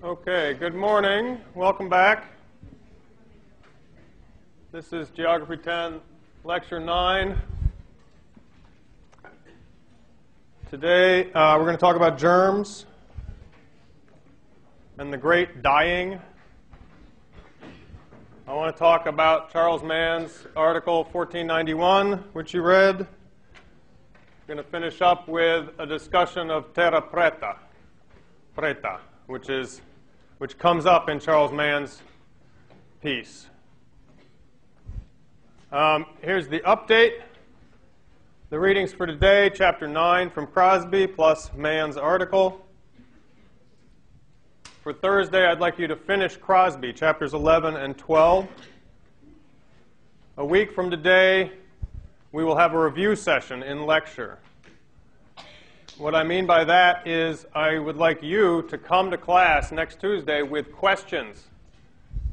Okay, good morning. Welcome back. This is Geography 10, Lecture 9. Today we're going to talk about germs and the great dying. I want to talk about Charles Mann's article 1491, which you read. I'm going to finish up with a discussion of terra preta, which comes up in Charles Mann's piece. Here's the update. The readings for today, Chapter 9 from Crosby plus Mann's article. For Thursday, I'd like you to finish Crosby, Chapters 11 and 12. A week from today, we will have a review session in lecture. What I mean by that is I would like you to come to class next Tuesday with questions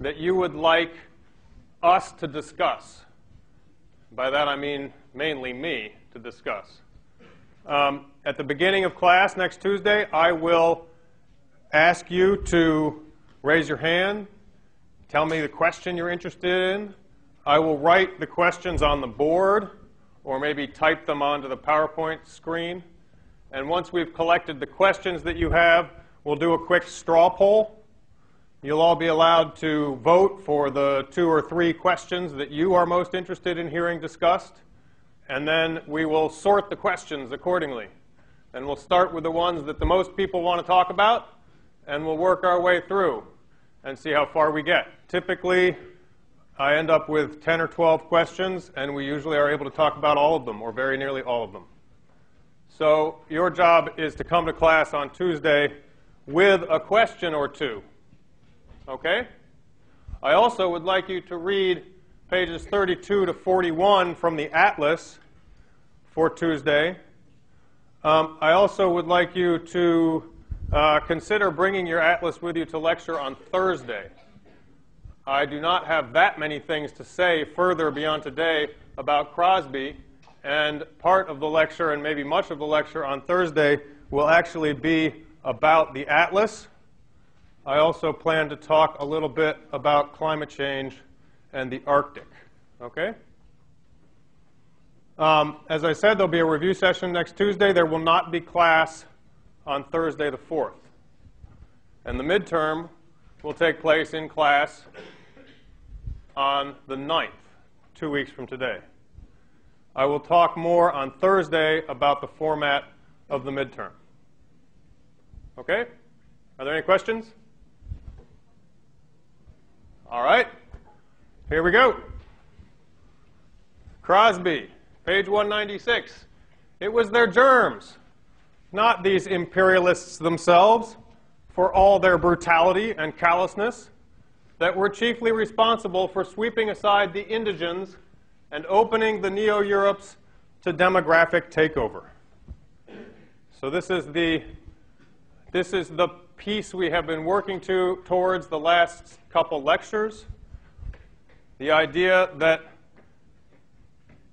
that you would like us to discuss. By that I mean mainly me to discuss. At the beginning of class next Tuesday, I will ask you to raise your hand, tell me the question you're interested in. I will write the questions on the board or maybe type them onto the PowerPoint screen. And once we've collected the questions that you have, we'll do a quick straw poll. You'll all be allowed to vote for the 2 or 3 questions that you are most interested in hearing discussed. And then we will sort the questions accordingly. And we'll start with the ones that the most people want to talk about, and we'll work our way through and see how far we get. Typically, I end up with 10 or 12 questions, and we usually are able to talk about all of them, or very nearly all of them. So your job is to come to class on Tuesday with a question or 2. Okay? I also would like you to read pages 32 to 41 from the Atlas for Tuesday. I also would like you to consider bringing your Atlas with you to lecture on Thursday. I do not have that many things to say further beyond today about Crosby, and part of the lecture, and maybe much of the lecture on Thursday, will actually be about the Atlas. I also plan to talk a little bit about climate change and the Arctic. Okay? As I said, there'll be a review session next Tuesday. There will not be class on Thursday the 4th. And the midterm will take place in class on the 9th, 2 weeks from today. I will talk more on Thursday about the format of the midterm. Okay? Are there any questions? All right. Here we go. Crosby, page 196. It was their germs, not these imperialists themselves, for all their brutality and callousness, that were chiefly responsible for sweeping aside the indigents and opening the Neo-Europes to demographic takeover. So this is the piece we have been working towards the last couple lectures. The idea that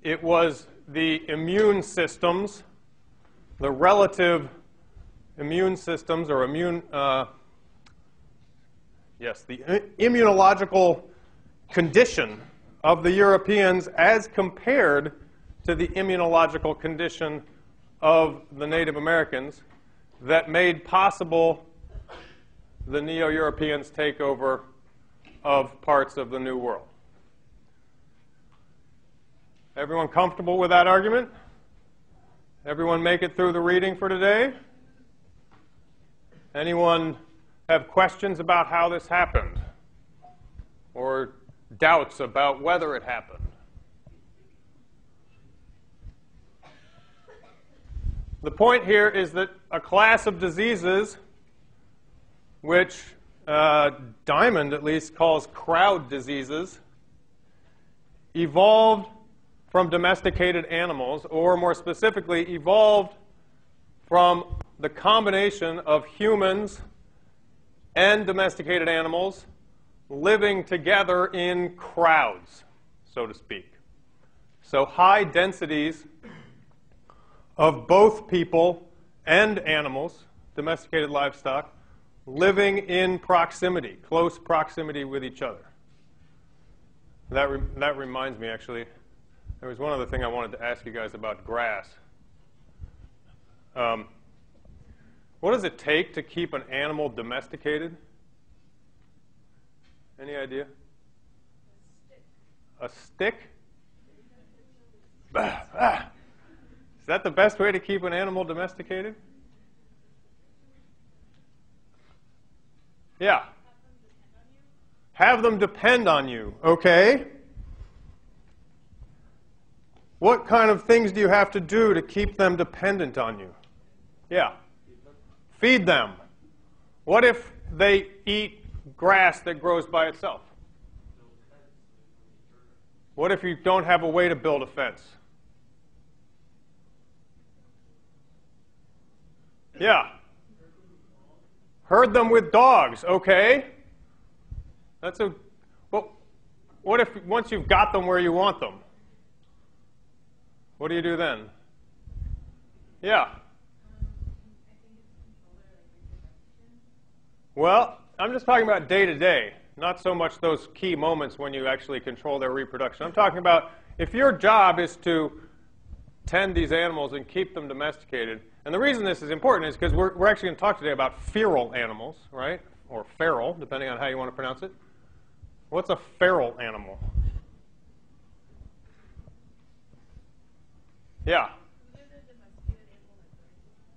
it was the immune systems, the relative immune systems, or the immunological condition of the Europeans as compared to the immunological condition of the Native Americans that made possible the Neo-Europeans' takeover of parts of the New World. Everyone comfortable with that argument? Everyone make it through the reading for today? Anyone have questions about how this happened? Or doubts about whether it happened? The point here is that a class of diseases, which Diamond at least calls crowd diseases, evolved from domesticated animals, or more specifically, evolved from the combination of humans and domesticated animals living together in crowds, so to speak. So high densities of both people and animals, domesticated livestock, living in proximity, close proximity with each other. That reminds me, actually, there was one other thing I wanted to ask you guys about grass. What does it take to keep an animal domesticated? Any idea? A stick? Is that the best way to keep an animal domesticated? Yeah. Have them depend on you. Okay. What kind of things do you have to do to keep them dependent on you? Yeah. Feed them. What if they eat grass that grows by itself? What if you don't have a way to build a fence? Yeah. Herd them with dogs. Okay. That's a. Well, what if once you've got them where you want them? What do you do then? Yeah. Well, I'm just talking about day to day, not so much those key moments when you actually control their reproduction. I'm talking about if your job is to tend these animals and keep them domesticated. And the reason this is important is because we're actually going to talk today about feral animals, right? Or feral, depending on how you want to pronounce it. What's a feral animal? Yeah.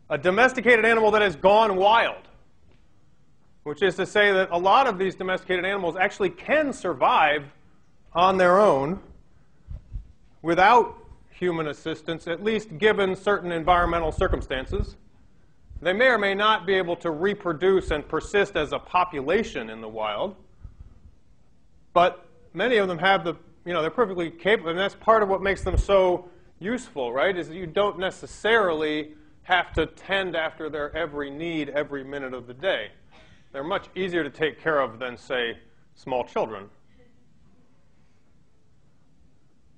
A domesticated animal that has gone wild. Which is to say that a lot of these domesticated animals actually can survive on their own without human assistance, at least given certain environmental circumstances. They may or may not be able to reproduce and persist as a population in the wild, but many of them have the, they're perfectly capable, and that's part of what makes them so useful, right, is that you don't necessarily have to tend after their every need every minute of the day. They're much easier to take care of than, say, small children.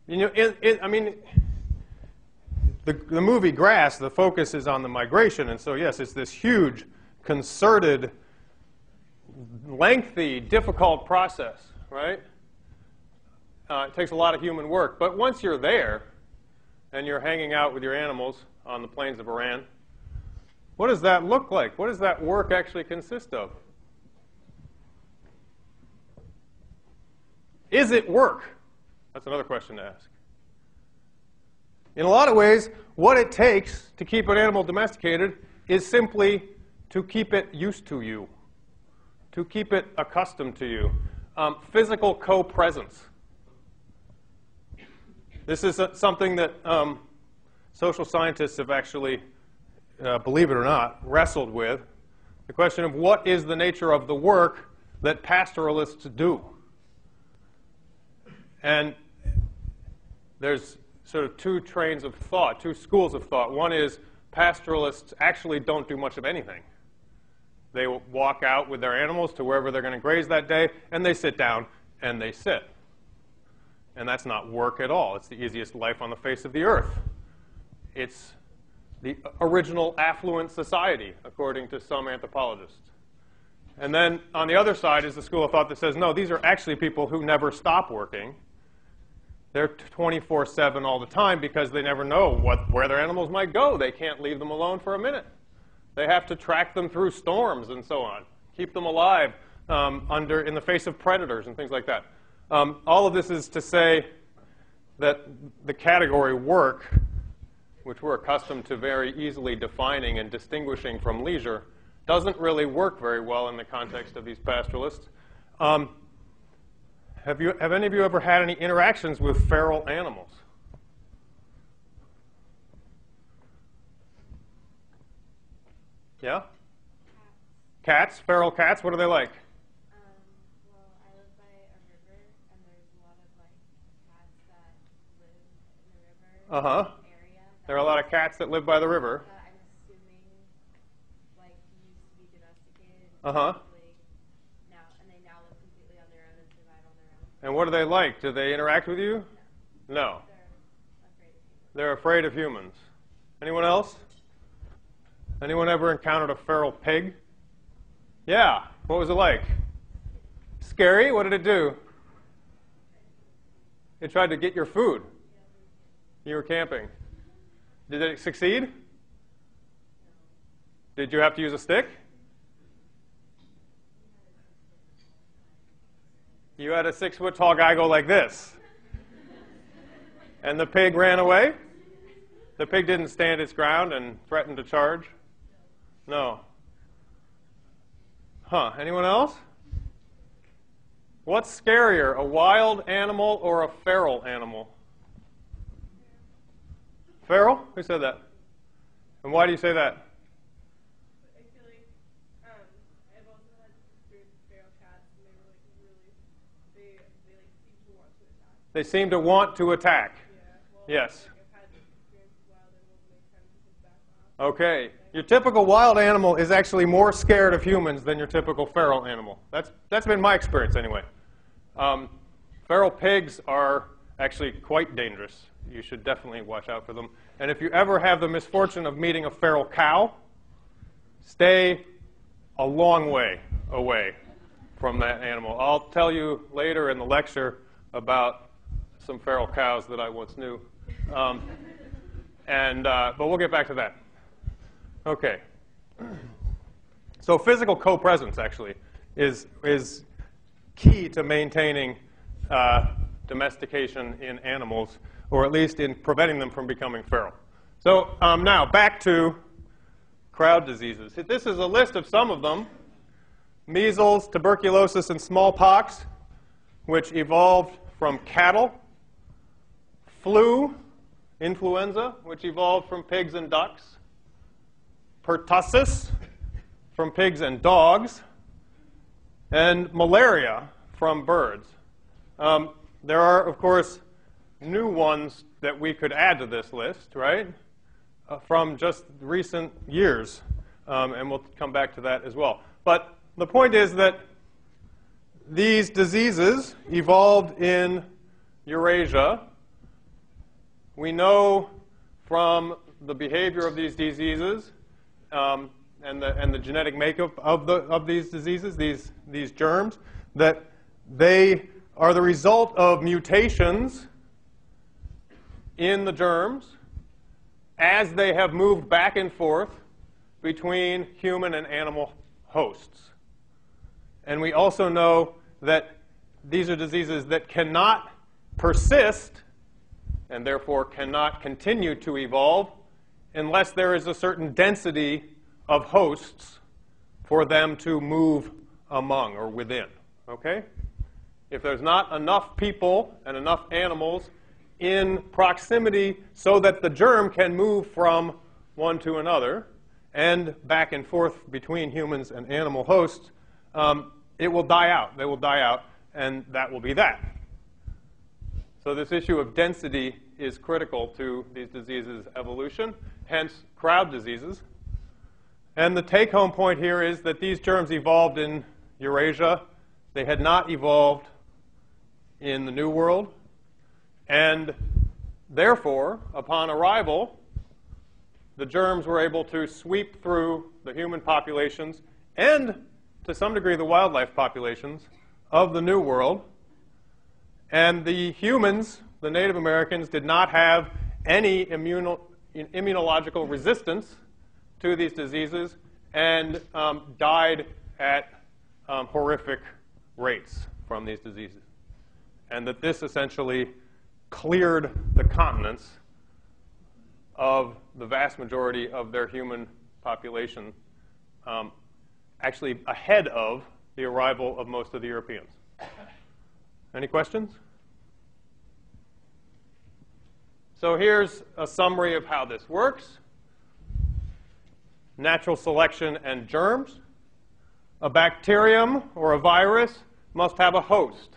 The movie Grass, the focus is on the migration, and so yes, it's this huge, concerted, lengthy, difficult process, right? It takes a lot of human work, but once you're there, and you're hanging out with your animals on the plains of Iran, what does that look like? What does that work actually consist of? Is it work? That's another question to ask. In a lot of ways, what it takes to keep an animal domesticated is simply to keep it used to you, to keep it accustomed to you. Physical co-presence. This is something that social scientists have actually, believe it or not, wrestled with. The question of what is the nature of the work that pastoralists do. And there's sort of two trains of thought, two schools of thought. One is pastoralists actually don't do much of anything. They walk out with their animals to wherever they're going to graze that day, and they sit down and they sit. And that's not work at all. It's the easiest life on the face of the earth. It's the original affluent society, according to some anthropologists. And then on the other side is the school of thought that says, no, these are actually people who never stop working. They're 24/7 all the time because they never know where their animals might go. They can't leave them alone for a minute. They have to track them through storms and so on, keep them alive in the face of predators and things like that. All of this is to say that the category work, which we're accustomed to very easily defining and distinguishing from leisure, doesn't really work very well in the context of these pastoralists. Have any of you ever had any interactions with feral animals? Yeah? Cats, feral cats, what are they like? Well, I live by a river, and there's a lot of cats that live in the river area. There are a lot of cats that live by the river. I'm assuming used to be domesticated. And they now live completely on their own and survive on their own. And what are they like? Do they interact with you? No. They're afraid of humans. Anyone else? Anyone ever encountered a feral pig? Yeah. What was it like? Scary? What did it do? It tried to get your food. You were camping. Did it succeed? Did you have to use a stick? You had a 6-foot-tall guy go like this. And the pig ran away? The pig didn't stand its ground and threaten to charge? No. Huh. Anyone else? What's scarier, a wild animal or a feral animal? Feral? Who said that? And why do you say that? I feel like I've also had experience with feral cats, and they were like really, they like seem to want to attack. They seem to want to attack. Yeah. Well, Yes. like, I've had experience with wild animals, and they tend to just back off. Okay. Your typical wild animal is actually more scared of humans than your typical feral animal. That's been my experience anyway. Feral pigs are actually quite dangerous. You should definitely watch out for them. And if you ever have the misfortune of meeting a feral cow, stay a long way away from that animal. I'll tell you later in the lecture about some feral cows that I once knew. But we'll get back to that. Okay. So physical co-presence actually is key to maintaining domestication in animals, or at least in preventing them from becoming feral. So now back to crowd diseases. This is a list of some of them. Measles, tuberculosis, and smallpox, which evolved from cattle. Flu, influenza, which evolved from pigs and ducks. Pertussis, from pigs and dogs. And malaria, from birds. There are, of course, new ones that we could add to this list, right, from just recent years. And we'll come back to that as well. But the point is that these diseases evolved in Eurasia. We know from the behavior of these diseases and the genetic makeup of these diseases, these germs, that they are the result of mutations in the germs as they have moved back and forth between human and animal hosts. And we also know that these are diseases that cannot persist and therefore cannot continue to evolve unless there is a certain density of hosts for them to move among or within. Okay? If there's not enough people and enough animals in proximity so that the germ can move from one to another and back and forth between humans and animal hosts, it will die out. They will die out, and that will be that. So this issue of density is critical to these diseases' evolution, hence crowd diseases. And the take-home point here is that these germs evolved in Eurasia. They had not evolved in the New World. And therefore, upon arrival, the germs were able to sweep through the human populations and, to some degree, the wildlife populations of the New World. And the humans, the Native Americans, did not have any immunological resistance to these diseases and died at horrific rates from these diseases. And that this essentially cleared the continents of the vast majority of their human population, actually ahead of the arrival of most of the Europeans. Any questions? So here's a summary of how this works. Natural selection and germs. A bacterium or a virus must have a host.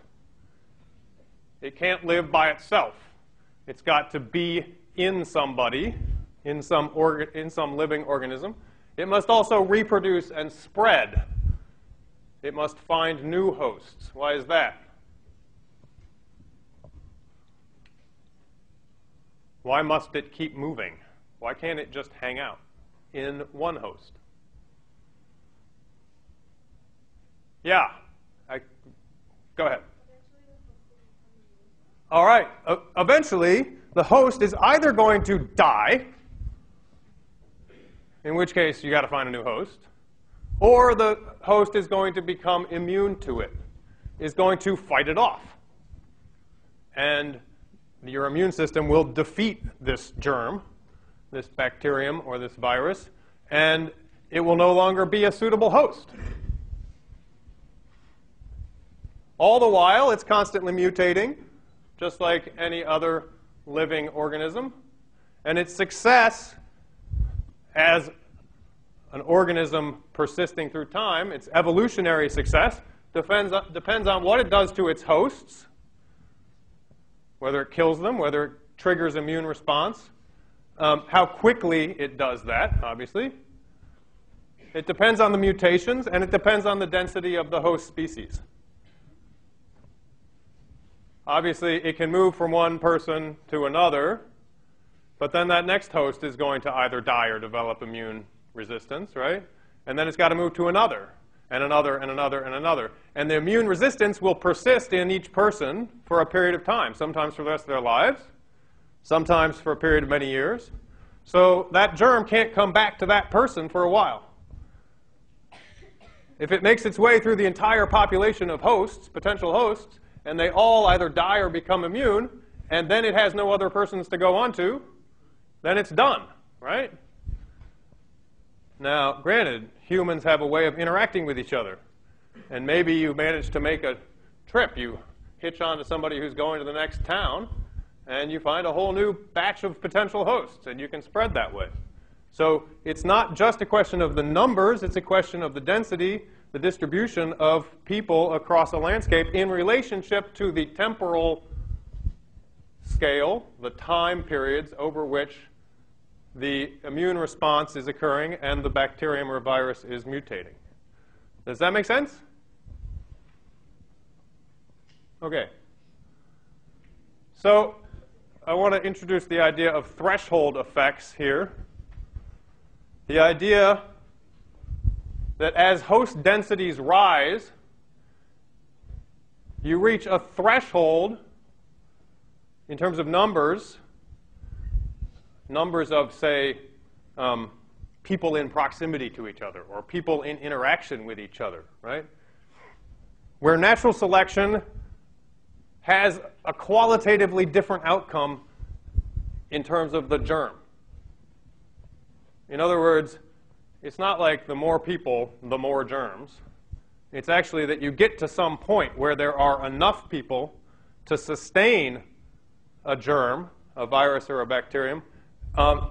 It can't live by itself. It's got to be in somebody, in some living organism. It must also reproduce and spread. It must find new hosts. Why is that? Why must it keep moving? Why can't it just hang out in one host? Yeah. Go ahead. All right. Eventually, the host is either going to die, in which case you got to find a new host, or the host is going to become immune to it, is going to fight it off. And your immune system will defeat this germ, this bacterium or this virus, and it will no longer be a suitable host. All the while, it's constantly mutating, just like any other living organism. And its success as an organism persisting through time, its evolutionary success, depends on what it does to its hosts, whether it kills them, whether it triggers immune response, how quickly it does that, obviously. It depends on the mutations, and it depends on the density of the host species. Obviously, it can move from one person to another, but then that next host is going to either die or develop immune resistance, right? And then it's got to move to another, and another, and another, and another. And the immune resistance will persist in each person for a period of time, sometimes for the rest of their lives, sometimes for a period of many years. So that germ can't come back to that person for a while. If it makes its way through the entire population of hosts, potential hosts, and they all either die or become immune, and then it has no other persons to go on to, then it's done, right? Now, granted, humans have a way of interacting with each other. And maybe you manage to make a trip. You hitch on to somebody who's going to the next town, and you find a whole new batch of potential hosts, and you can spread that way. So it's not just a question of the numbers, it's a question of the density, the distribution of people across a landscape in relationship to the temporal scale, the time periods over which the immune response is occurring and the bacterium or virus is mutating. Does that make sense? Okay. So I want to introduce the idea of threshold effects here. The idea that as host densities rise, you reach a threshold in terms of numbers of, say, people in proximity to each other or people in interaction with each other, right? Where natural selection has a qualitatively different outcome in terms of the germ. In other words, it's not like the more people, the more germs. It's actually that you get to some point where there are enough people to sustain a germ, a virus or a bacterium,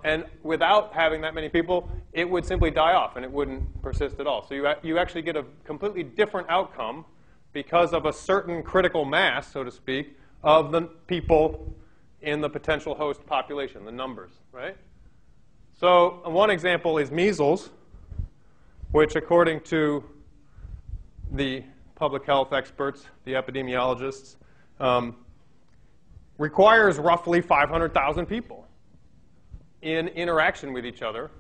and without having that many people, it would simply die off and it wouldn't persist at all. So you actually get a completely different outcome because of a certain critical mass, so to speak, of the people in the potential host population, the numbers, right? So one example is measles, which according to the public health experts, the epidemiologists, requires roughly 500,000 people in interaction with each other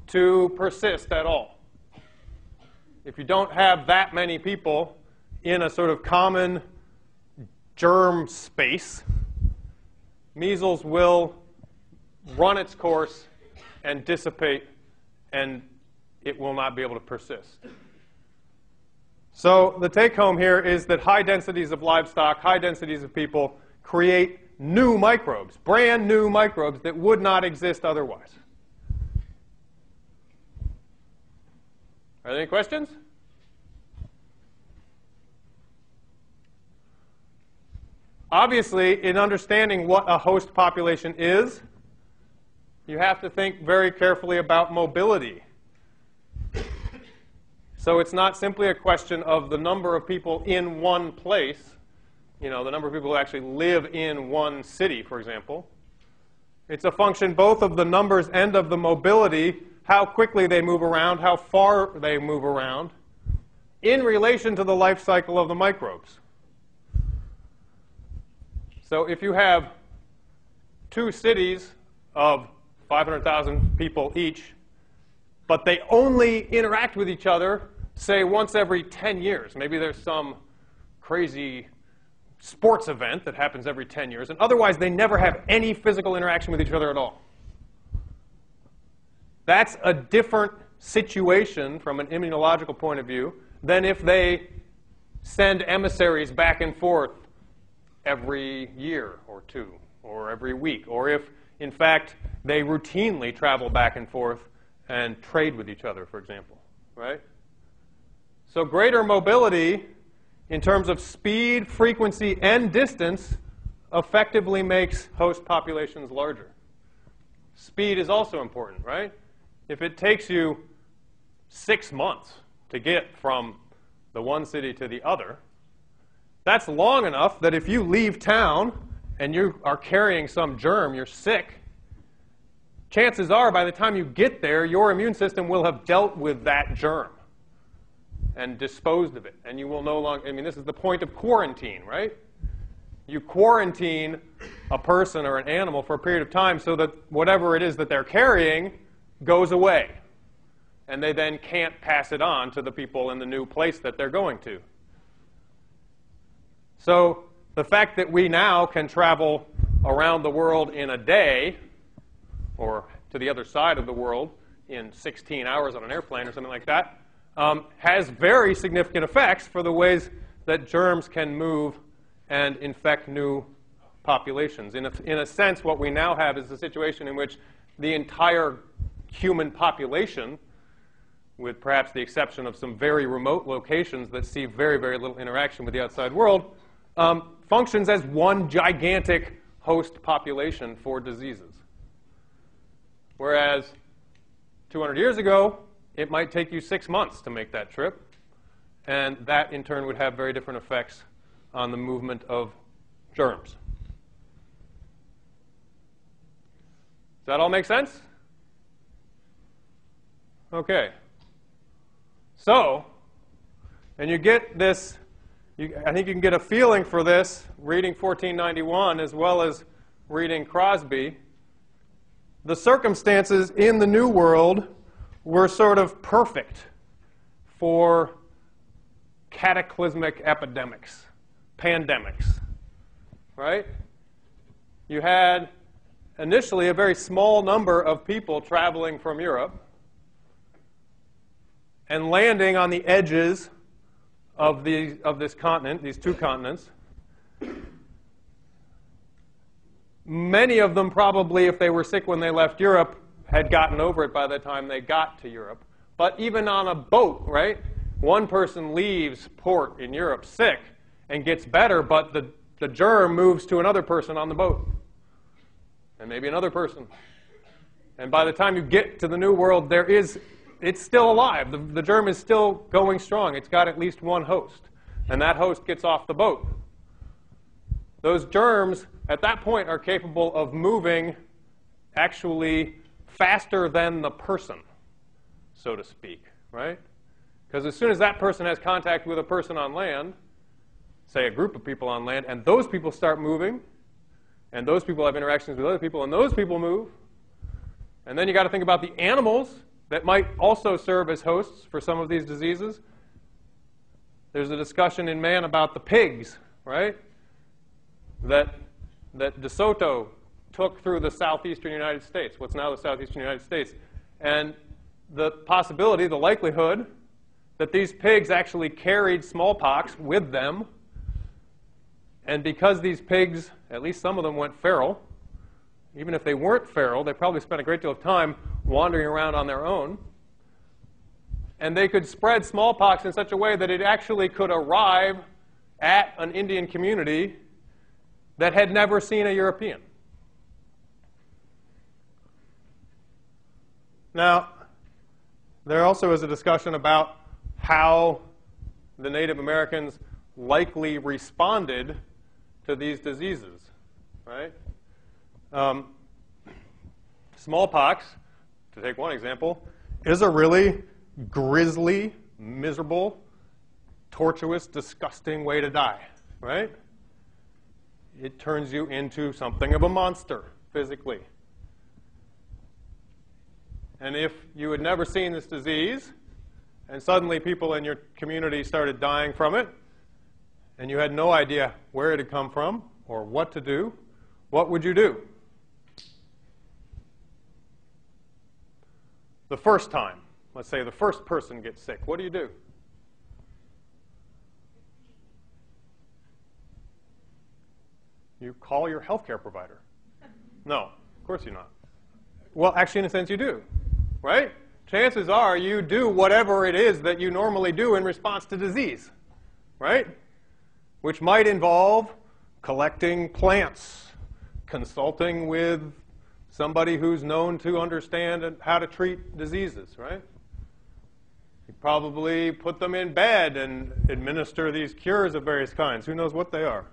to persist at all. If you don't have that many people in a sort of common germ space, measles will run its course and dissipate, and it will not be able to persist. So the take-home here is that high densities of livestock, high densities of people create new microbes, brand new microbes that would not exist otherwise. Are there any questions? Obviously, in understanding what a host population is, you have to think very carefully about mobility. So it's not simply a question of the number of people in one place, you know, the number of people who actually live in one city, for example. It's a function both of the numbers and of the mobility, how quickly they move around, how far they move around, in relation to the life cycle of the microbes. So if you have two cities of 500,000 people each, but they only interact with each other say, once every 10 years. Maybe there's some crazy sports event that happens every 10 years, and otherwise they never have any physical interaction with each other at all. That's a different situation from an immunological point of view than if they send emissaries back and forth every year or two, or every week, or if, in fact, they routinely travel back and forth and trade with each other, for example, right? So greater mobility in terms of speed, frequency, and distance effectively makes host populations larger. Speed is also important, right? If it takes you 6 months to get from the one city to the other, that's long enough that if you leave town and you are carrying some germ, you're sick, chances are by the time you get there, your immune system will have dealt with that germ and disposed of it. And you will no longer, I mean, this is the point of quarantine, right? You quarantine a person or an animal for a period of time so that whatever it is that they're carrying goes away. And they then can't pass it on to the people in the new place that they're going to. So the fact that we now can travel around the world in a day, or to the other side of the world in 16 hours on an airplane or something like that, has very significant effects for the ways that germs can move and infect new populations. In a sense, what we now have is a situation in which the entire human population, with perhaps the exception of some very remote locations that see very, very little interaction with the outside world, functions as one gigantic host population for diseases. Whereas 200 years ago, it might take you 6 months to make that trip, and that in turn would have very different effects on the movement of germs. Does that all make sense? Okay. So, and you get this, I think you can get a feeling for this reading 1491 as well as reading Crosby. The circumstances in the New World were sort of perfect for cataclysmic epidemics, pandemics, right? You had initially a very small number of people traveling from Europe and landing on the edges of this continent, these two continents. Many of them probably, if they were sick when they left Europe, had gotten over it by the time they got to Europe. But even on a boat, right? One person leaves port in Europe sick and gets better, but the germ moves to another person on the boat. And maybe another person. And by the time you get to the New World, it's still alive. The germ is still going strong. It's got at least one host. And that host gets off the boat. Those germs, at that point, are capable of moving actually faster than the person, so to speak, right? Because as soon as that person has contact with a person on land, say a group of people on land, and those people start moving, and those people have interactions with other people, and those people move, and then you got to think about the animals that might also serve as hosts for some of these diseases. There's a discussion in man about the pigs, right? That De Soto took through the southeastern United States, what's now the southeastern United States. And the possibility, the likelihood, that these pigs actually carried smallpox with them. And because these pigs, at least some of them, went feral, even if they weren't feral, they probably spent a great deal of time wandering around on their own. And they could spread smallpox in such a way that it actually could arrive at an Indian community that had never seen a European. Now, there also is a discussion about how the Native Americans likely responded to these diseases, right? Smallpox, to take one example, is a really grisly, miserable, tortuous, disgusting way to die, right? It turns you into something of a monster, physically. And if you had never seen this disease, and suddenly people in your community started dying from it, and you had no idea where it had come from or what to do, what would you do? The first time, let's say the first person gets sick, what do you do? You call your healthcare provider. No, of course you're not. Well, actually, in a sense, you do, right? Chances are you do whatever it is that you normally do in response to disease, right? Which might involve collecting plants, consulting with somebody who's known to understand how to treat diseases, right? You probably put them in bed and administer these cures of various kinds. Who knows what they are?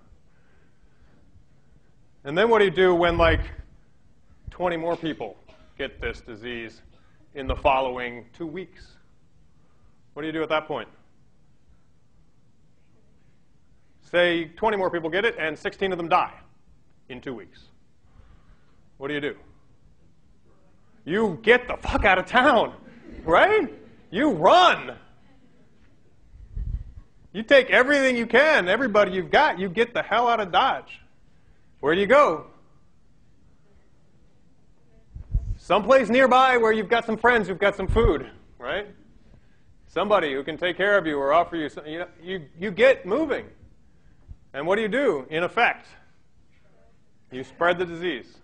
And then what do you do when, like, 20 more people get this disease in the following 2 weeks? What do you do at that point? Say 20 more people get it and 16 of them die in 2 weeks. What do? You get the fuck out of town, right? You run. You take everything you can, everybody you've got, you get the hell out of Dodge. Where do you go? Someplace nearby where you've got some friends who've got some food, right? Somebody who can take care of you or offer you something. You get moving. And what do? In effect, you spread the disease.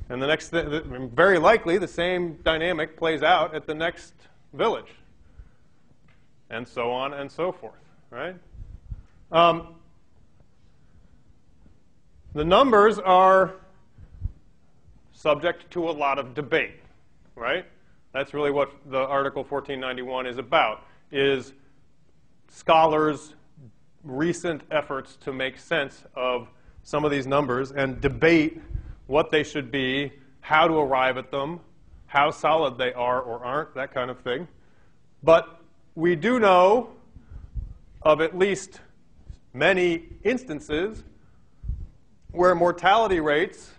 And the next, very likely, the same dynamic plays out at the next village. And so on and so forth, right? The numbers are subject to a lot of debate, right? That's really what the Article 1491 is about, is scholars' recent efforts to make sense of some of these numbers and debate what they should be, how to arrive at them, how solid they are or aren't, that kind of thing. But we do know of at least many instances where mortality rates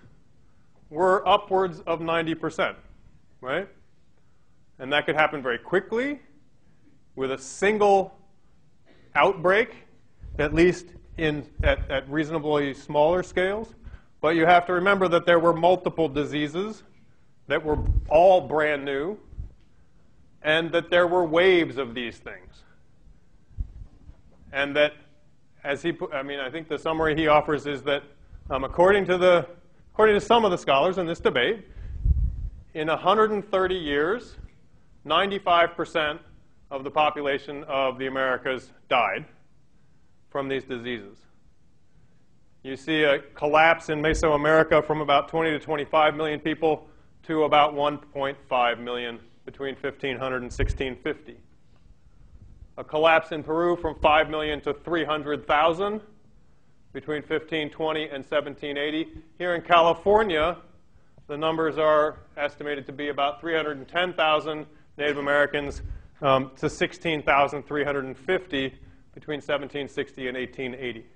were upwards of 90%, right? And that could happen very quickly with a single outbreak, at least at reasonably smaller scales. But you have to remember that there were multiple diseases that were all brand new, and that there were waves of these things. And that, I think the summary he offers is that according to some of the scholars in this debate, in 130 years, 95% of the population of the Americas died from these diseases. You see a collapse in Mesoamerica from about 20 to 25 million people to about 1.5 million between 1500 and 1650. A collapse in Peru from 5 million to 300,000 between 1520 and 1780. Here in California, the numbers are estimated to be about 310,000 Native Americans to 16,350 between 1760 and 1880.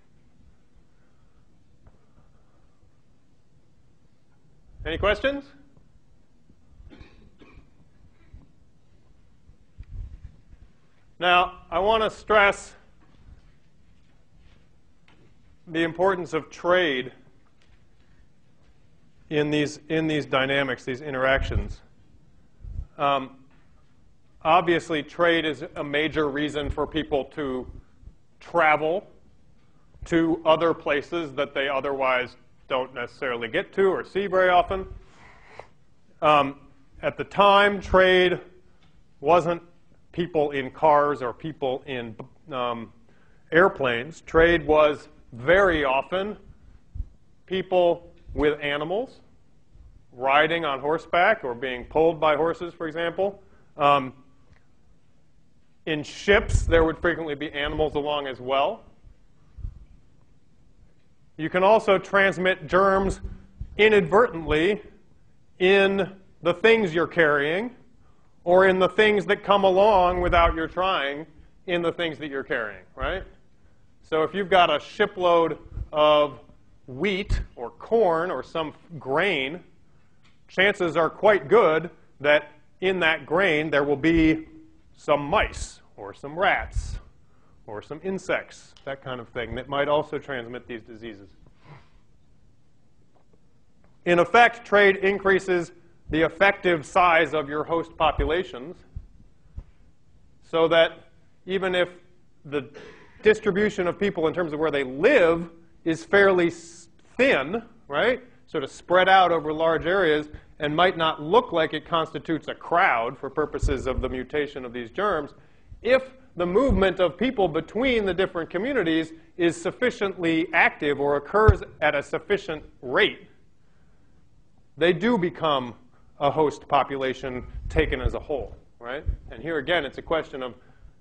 Any questions? Now, I want to stress the importance of trade in these dynamics, these interactions. Obviously, trade is a major reason for people to travel to other places that they otherwise don't necessarily get to or see very often. At the time, trade wasn't people in cars or people in airplanes. Trade was very often people with animals, riding on horseback or being pulled by horses, for example. In ships, there would frequently be animals along as well. You can also transmit germs inadvertently in the things you're carrying or in the things that come along without your trying in the things that you're carrying, right? So if you've got a shipload of wheat or corn or some grain, chances are quite good that in that grain there will be some mice or some rats or some insects, that kind of thing, that might also transmit these diseases. In effect, trade increases the effective size of your host populations so that even if the distribution of people in terms of where they live is fairly thin, right, sort of spread out over large areas and might not look like it constitutes a crowd for purposes of the mutation of these germs, if the movement of people between the different communities is sufficiently active or occurs at a sufficient rate, they do become a host population taken as a whole, right? And here again, it's a question of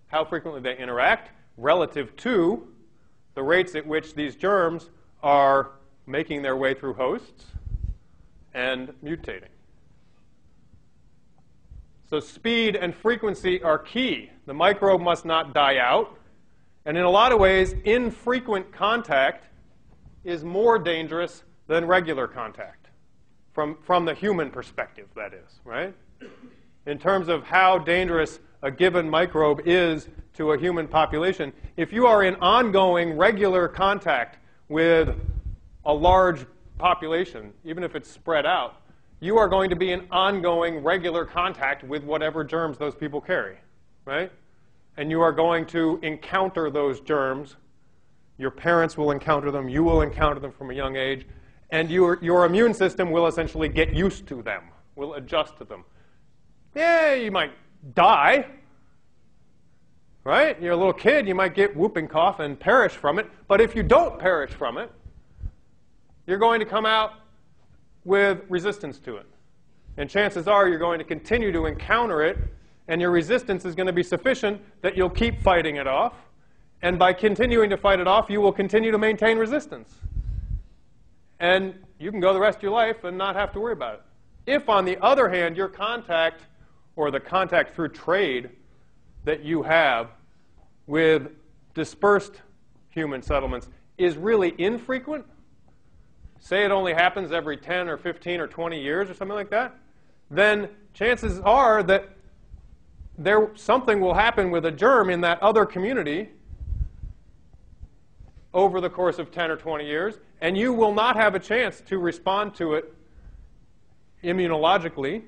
how frequently they interact relative to the rates at which these germs are making their way through hosts and mutating. So speed and frequency are key. The microbe must not die out. And in a lot of ways, infrequent contact is more dangerous than regular contact, from the human perspective, that is, right? In terms of how dangerous a given microbe is to a human population, if you are in ongoing, regular contact with a large population, even if it's spread out, you are going to be in ongoing, regular contact with whatever germs those people carry, right? And you are going to encounter those germs. Your parents will encounter them. You will encounter them from a young age. And your immune system will essentially get used to them, will adjust to them. Yeah, you might die, right? You're a little kid. You might get whooping cough and perish from it. But if you don't perish from it, you're going to come out with resistance to it. And chances are you're going to continue to encounter it, and your resistance is going to be sufficient that you'll keep fighting it off. And by continuing to fight it off, you will continue to maintain resistance. And you can go the rest of your life and not have to worry about it. If, on the other hand, your contact, or the contact through trade that you have with dispersed human settlements is really infrequent, say it only happens every 10 or 15 or 20 years or something like that, then chances are that something will happen with a germ in that other community over the course of 10 or 20 years, and you will not have a chance to respond to it immunologically.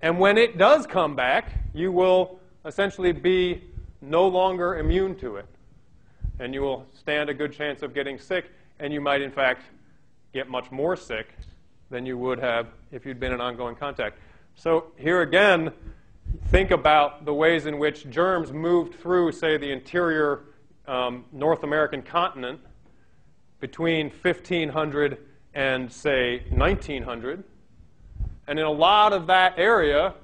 And when it does come back, you will essentially be no longer immune to it. And you will stand a good chance of getting sick, and you might, in fact, get much more sick than you would have if you'd been in ongoing contact. So here again, think about the ways in which germs moved through, say, the interior North American continent between 1500 and, say, 1900. And in a lot of that area,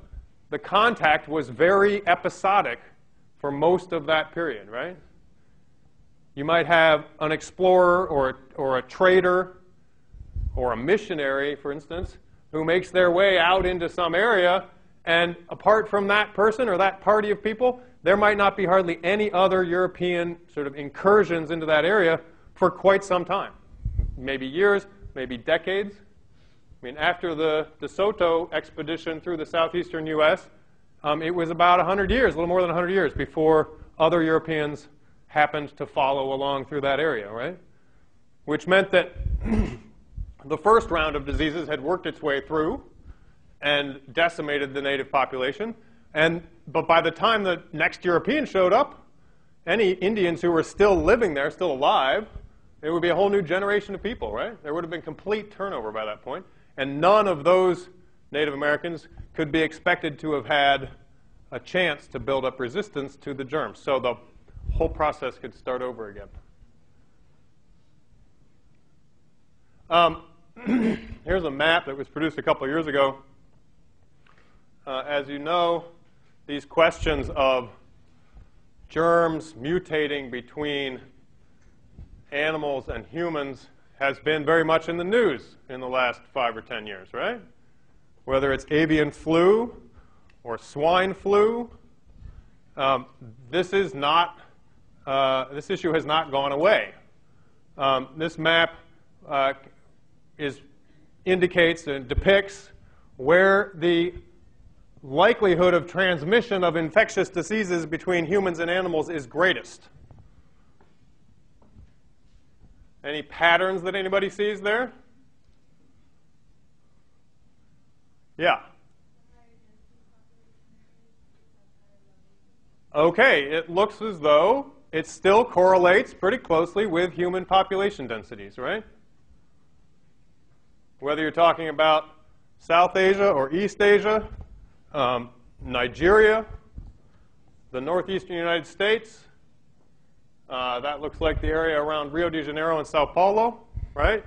the contact was very episodic for most of that period, right? You might have an explorer or a trader or a missionary, for instance, who makes their way out into some area, and apart from that person or that party of people, there might not be hardly any other European sort of incursions into that area for quite some time. Maybe years, maybe decades. I mean, after the De Soto expedition through the southeastern U.S., it was about 100 years, a little more than 100 years, before other Europeans happened to follow along through that area, right? Which meant that the first round of diseases had worked its way through and decimated the native population. But by the time the next Europeans showed up, any Indians who were still living there, still alive, it would be a whole new generation of people, right? There would have been complete turnover by that point. And none of those Native Americans could be expected to have had a chance to build up resistance to the germs. So the whole process could start over again. Here's a map that was produced a couple of years ago. As you know, these questions of germs mutating between animals and humans has been very much in the news in the last 5 or 10 years, right? Whether it's avian flu or swine flu, this issue has not gone away. This map indicates and depicts where the likelihood of transmission of infectious diseases between humans and animals is greatest? Any patterns that anybody sees there? Yeah. Okay, it looks as though it still correlates pretty closely with human population densities, right? Whether you're talking about South Asia or East Asia, Nigeria, the northeastern United States, that looks like the area around Rio de Janeiro and Sao Paulo, right?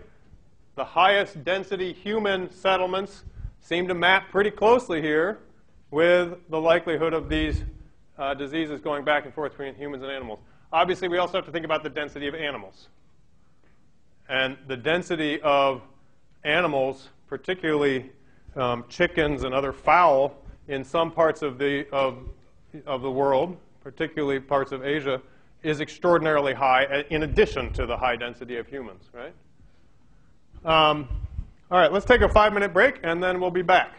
The highest density human settlements seem to map pretty closely here with the likelihood of these diseases going back and forth between humans and animals. Obviously, we also have to think about the density of animals. And the density of animals, particularly chickens and other fowl in some parts of the world, particularly parts of Asia, is extraordinarily high in addition to the high density of humans, right? All right, let's take a 5-minute break, and then we'll be back.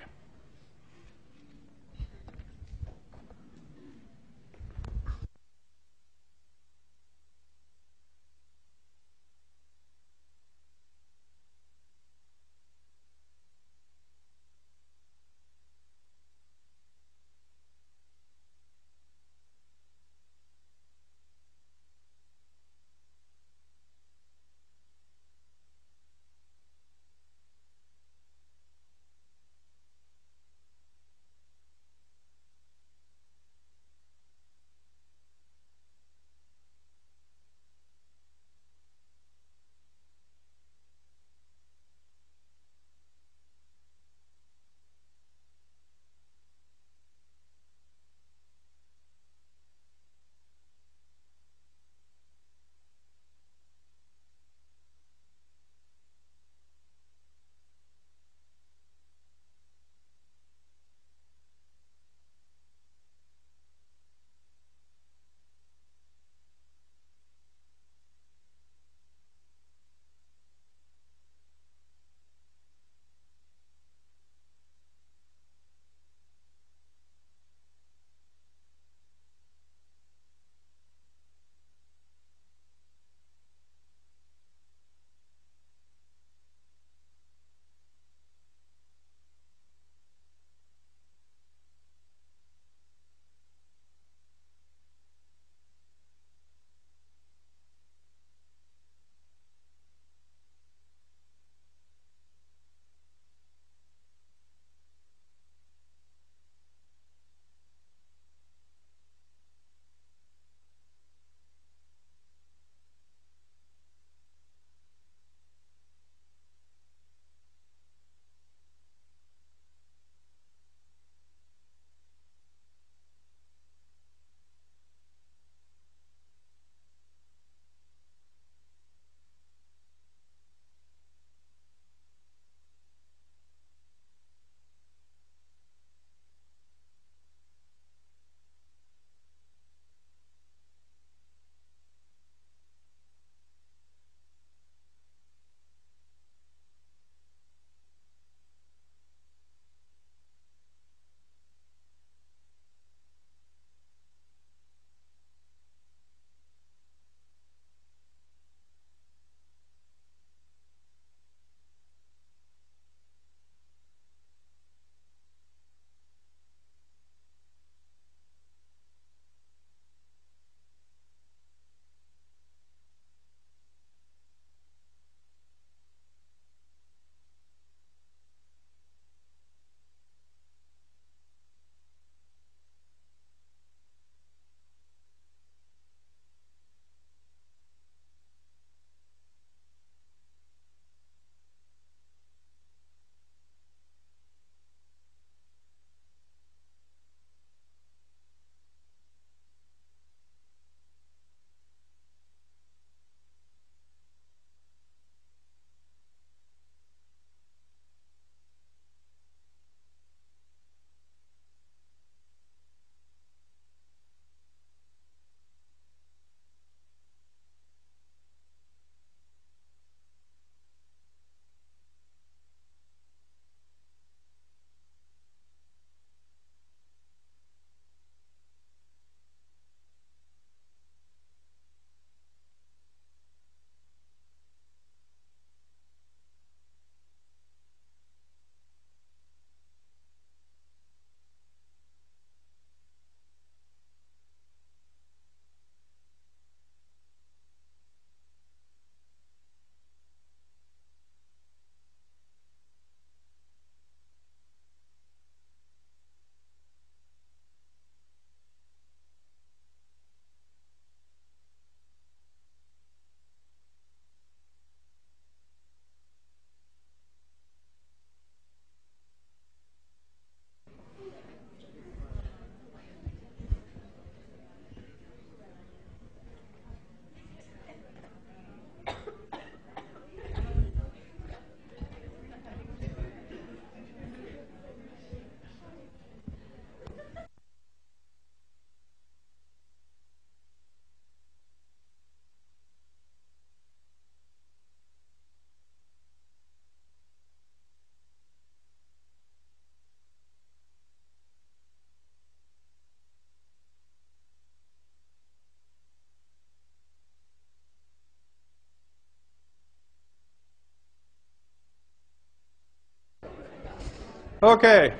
Okay.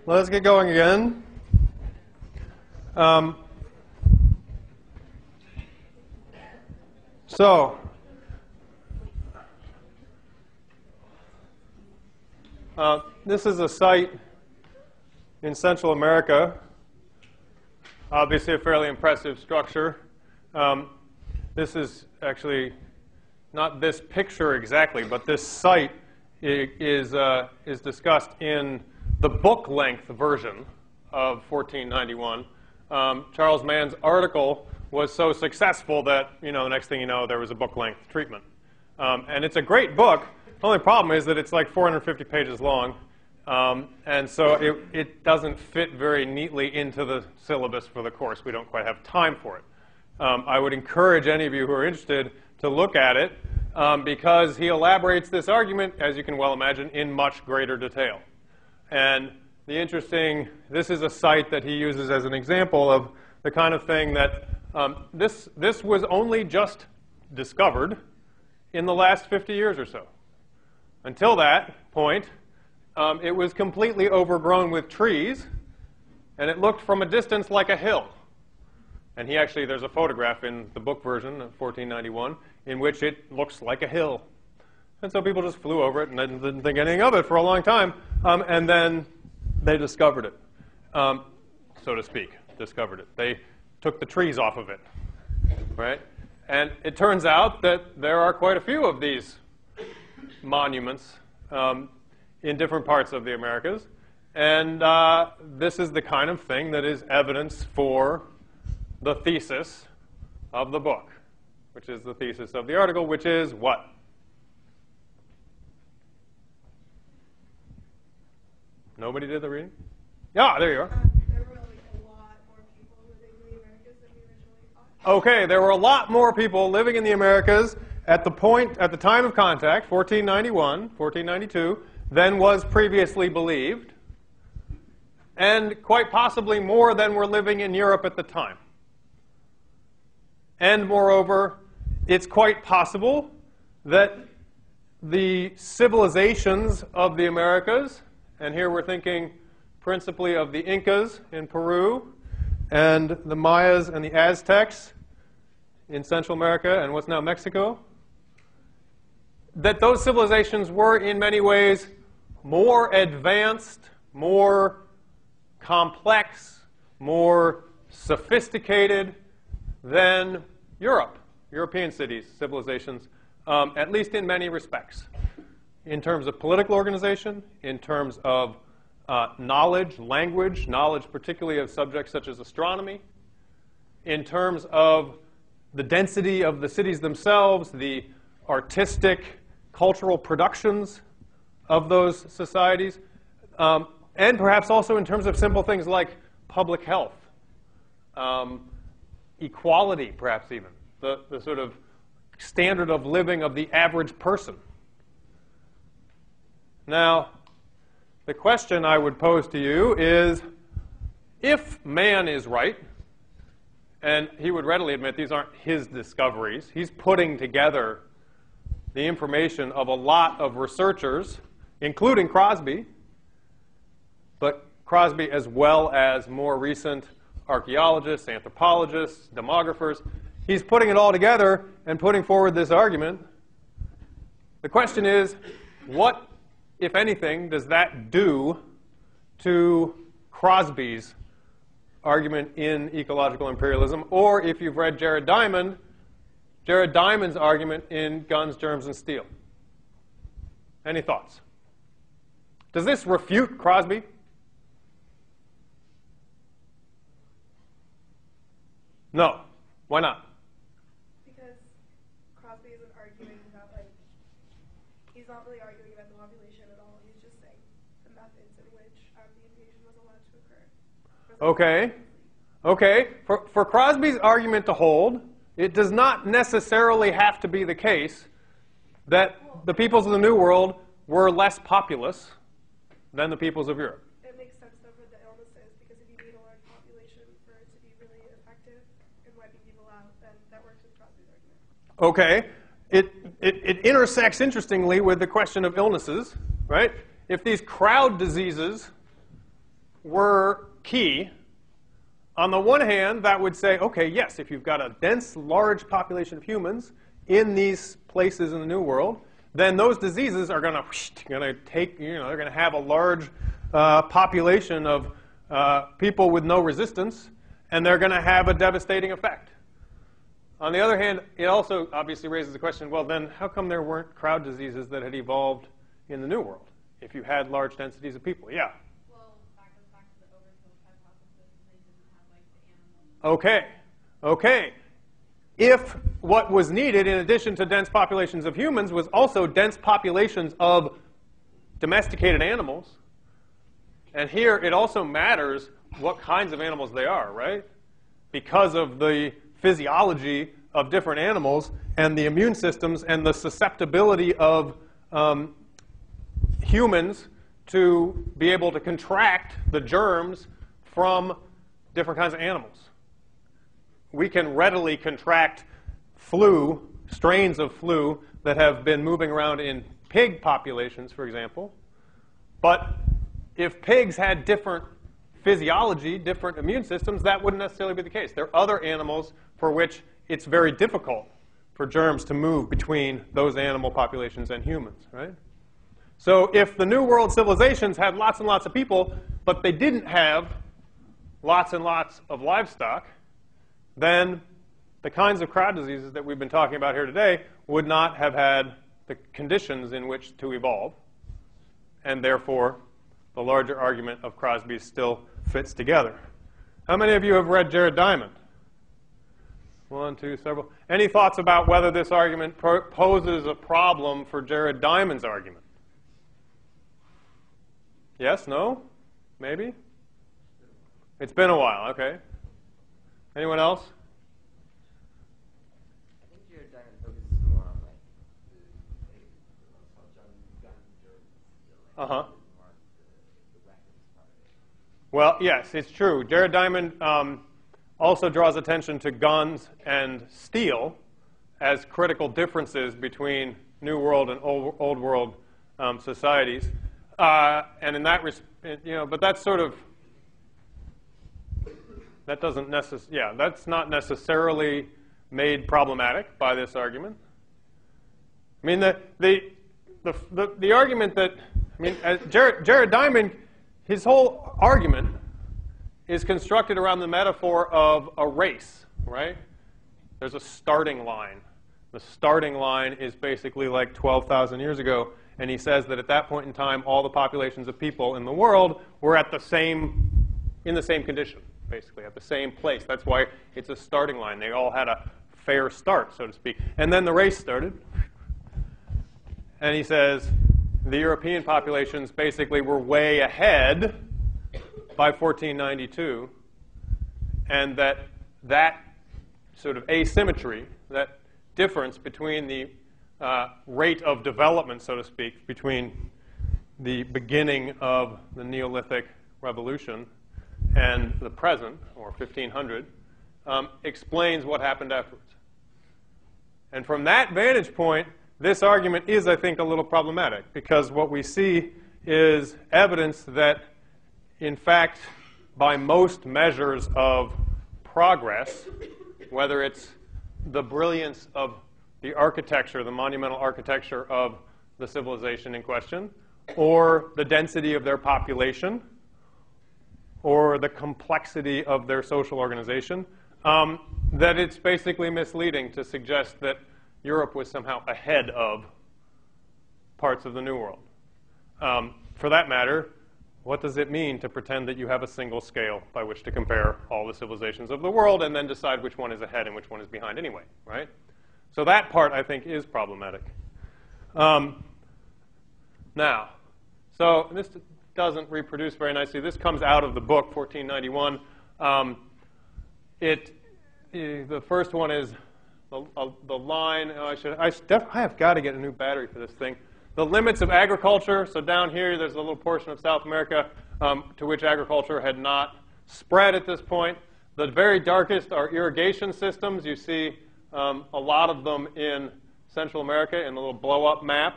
Let's get going again. This is a site in Central America. Obviously a fairly impressive structure. This is actually not this picture exactly, but this site is discussed in the book-length version of 1491. Charles Mann's article was so successful that, the next thing you know, there was a book-length treatment. And it's a great book. The only problem is that it's like 450 pages long. And so it doesn't fit very neatly into the syllabus for the course. We don't quite have time for it. I would encourage any of you who are interested to look at it because he elaborates this argument, as you can well imagine, in much greater detail. And this is a site that he uses as an example of the kind of thing that this was only just discovered in the last 50 years or so. Until that point, it was completely overgrown with trees, and it looked from a distance like a hill. And there's a photograph in the book version of 1491 in which it looks like a hill. And so people just flew over it and didn't think anything of it for a long time. And then they discovered it, so to speak, discovered it. They took the trees off of it, right? And it turns out that there are quite a few of these monuments in different parts of the Americas. And this is the kind of thing that is evidence for the thesis of the book, which is the thesis of the article, which is what? Nobody did the reading? Yeah, there you are. There were like a lot more people living in the Americas than we originally thought. Okay, there were a lot more people living in the Americas at the time of contact, 1491, 1492, than was previously believed, and quite possibly more than were living in Europe at the time. And moreover, it's quite possible that the civilizations of the Americas, and here we're thinking principally of the Incas in Peru, and the Mayas and the Aztecs in Central America and what's now Mexico, that those civilizations were in many ways more advanced, more complex, more sophisticated than European cities, civilizations, at least in many respects. In terms of political organization, in terms of knowledge, language, knowledge particularly of subjects such as astronomy, in terms of the density of the cities themselves, the artistic, cultural productions of those societies, and perhaps also in terms of simple things like public health, equality, perhaps even, the sort of standard of living of the average person. Now, the question I would pose to you is, if man is right, and he would readily admit these aren't his discoveries, he's putting together the information of a lot of researchers, including Crosby, but Crosby as well as more recent archaeologists, anthropologists, demographers. He's putting it all together and putting forward this argument. The question is, what, if anything, does that do to Crosby's argument in ecological imperialism? Or if you've read Jared Diamond's argument in Guns, Germs, and Steel. Any thoughts? Does this refute Crosby? No. Why not? Because Crosby isn't arguing about, he's not really arguing about the population at all. He's just saying the methods in which the invasion was allowed to occur. Okay. Okay. For Crosby's argument to hold, it does not necessarily have to be the case that the peoples of the New World were less populous than the peoples of Europe. It makes sense, though, for the illnesses, because if you need a large population for it to be really effective in wiping people out, then that works with Crosby's argument. Okay. It intersects, interestingly, with the question of illnesses, right? if these crowd diseases were key, on the one hand, that would say, okay, yes, if you've got a dense, large population of humans in these places in the New World, then those diseases are going to take, they're going to have a large population of people with no resistance, and they're going to have a devastating effect. On the other hand, it also obviously raises the question, well, then how come there weren't crowd diseases that had evolved in the New World if you had large densities of people? Yeah? Well, that goes back to the overkill hypothesis. They didn't have, like, the animals. Okay. If what was needed in addition to dense populations of humans was also dense populations of domesticated animals, and here it also matters what kinds of animals they are, right? Because of the physiology of different animals and the immune systems and the susceptibility of humans to be able to contract the germs from different kinds of animals. We can readily contract flu, strains of flu that have been moving around in pig populations, for example. But if pigs had different physiology, different immune systems, that wouldn't necessarily be the case. There are other animals for which it's very difficult for germs to move between those animal populations and humans, right? So if the New World civilizations had lots and lots of people, but they didn't have lots and lots of livestock, then the kinds of crowd diseases that we've been talking about here today would not have had the conditions in which to evolve, and therefore the larger argument of Crosby's still fits together. How many of you have read Jared Diamond? One, two, several. Any thoughts about whether this argument poses a problem for Jared Diamond's argument? Yes? No? Maybe? It's been a while. Okay. Anyone else? I think Jared Diamond focuses more on like how guns or Uh-huh. the weapons part of it. Well, yes, it's true. Jared Diamond also draws attention to guns and steel as critical differences between New World and Old World societies. And in that respect, but that's sort of, that doesn't that's not necessarily made problematic by this argument. I mean, the argument that, Jared Diamond, his whole argument is constructed around the metaphor of a race, right? There's a starting line. The starting line is basically like 12,000 years ago, and he says that at that point in time, all the populations of people in the world were in the same condition, basically, at the same place. That's why it's a starting line. They all had a fair start, so to speak. And then the race started. And he says the European populations basically were way ahead by 1492, and that sort of asymmetry, that difference between the rate of development, so to speak, between the beginning of the Neolithic Revolution and the present, or 1500, explains what happened afterwards. And from that vantage point, this argument is, I think, a little problematic, because what we see is evidence that, in fact, by most measures of progress, whether it's the brilliance of the architecture, the monumental architecture of the civilization in question, or the density of their population, or the complexity of their social organization, that it's basically misleading to suggest that Europe was somehow ahead of parts of the New World. For that matter, what does it mean to pretend that you have a single scale by which to compare all the civilizations of the world and then decide which one is ahead and which one is behind anyway, right? So that part, I think, is problematic. Now, so this doesn't reproduce very nicely. This comes out of the book, 1491. The first one is the line. I have got to get a new battery for this thing. The limits of agriculture. So down here, there's a little portion of South America to which agriculture had not spread at this point. The very darkest are irrigation systems. You see a lot of them in Central America in the little blow-up map.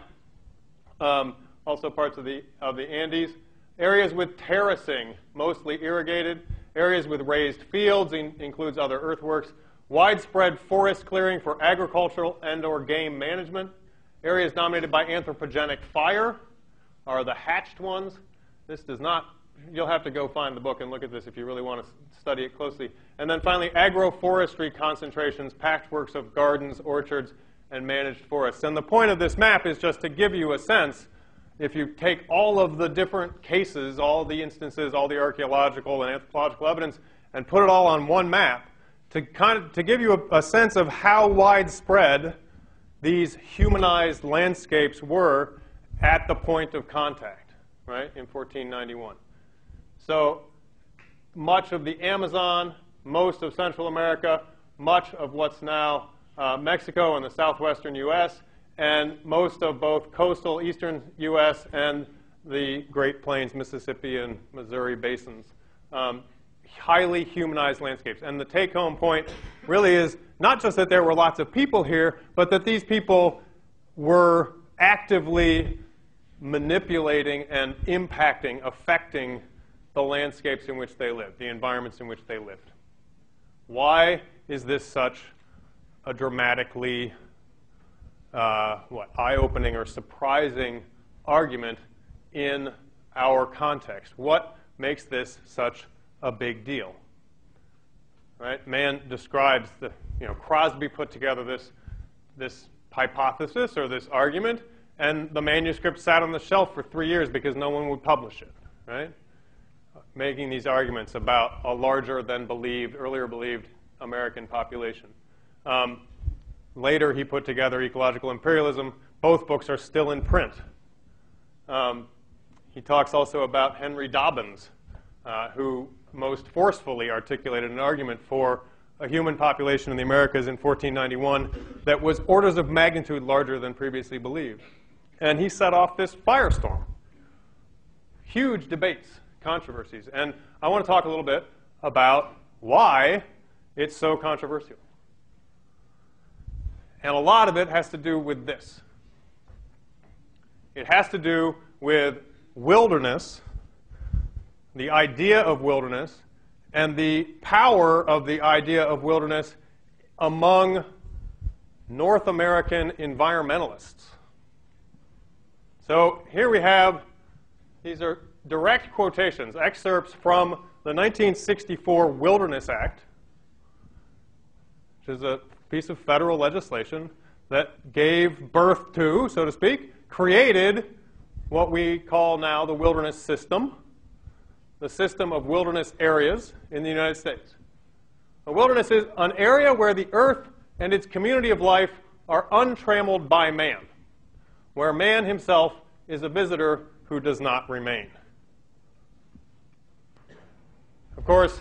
A also parts of the Andes. Areas with terracing, mostly irrigated. Areas with raised fields includes other earthworks. Widespread forest clearing for agricultural and or game management. Areas dominated by anthropogenic fire are the hatched ones. This does not, you'll have to go find the book and look at this if you really want to study it closely. And then finally, agroforestry concentrations, patchworks of gardens, orchards, and managed forests. And the point of this map is just to give you a sense, if you take all of the different cases, all the instances, all the archaeological and anthropological evidence, and put it all on one map, to give you a sense of how widespread these humanized landscapes were at the point of contact, right, in 1491. So much of the Amazon, most of Central America, much of what's now Mexico and the southwestern U.S., and most of both coastal eastern U.S. and the Great Plains, Mississippi and Missouri basins. Highly humanized landscapes. And the take-home point really is not just that there were lots of people here, but that these people were actively manipulating and impacting, affecting the landscapes in which they lived, the environments in which they lived. Why is this such a dramatically eye-opening or surprising argument in our context? What makes this such a big deal? Right? Mann describes the, Crosby put together this hypothesis or this argument, and the manuscript sat on the shelf for 3 years because no one would publish it, right? Making these arguments about a larger than believed, earlier believed American population. Later, he put together Ecological Imperialism. Both books are still in print. He talks also about Henry Dobbins, who most forcefully articulated an argument for a human population in the Americas in 1491 that was orders of magnitude larger than previously believed. And he set off this firestorm. Huge debates, controversies. And I want to talk a little bit about why it's so controversial. And a lot of it has to do with this. It has to do with wilderness, the idea of wilderness, and the power of the idea of wilderness among North American environmentalists. So here we have, these are direct quotations, excerpts from the 1964 Wilderness Act, which is a piece of federal legislation that gave birth to, so to speak, created what we call now the wilderness system, the system of wilderness areas in the United States. A wilderness is an area where the earth and its community of life are untrammeled by man, where man himself is a visitor who does not remain. Of course,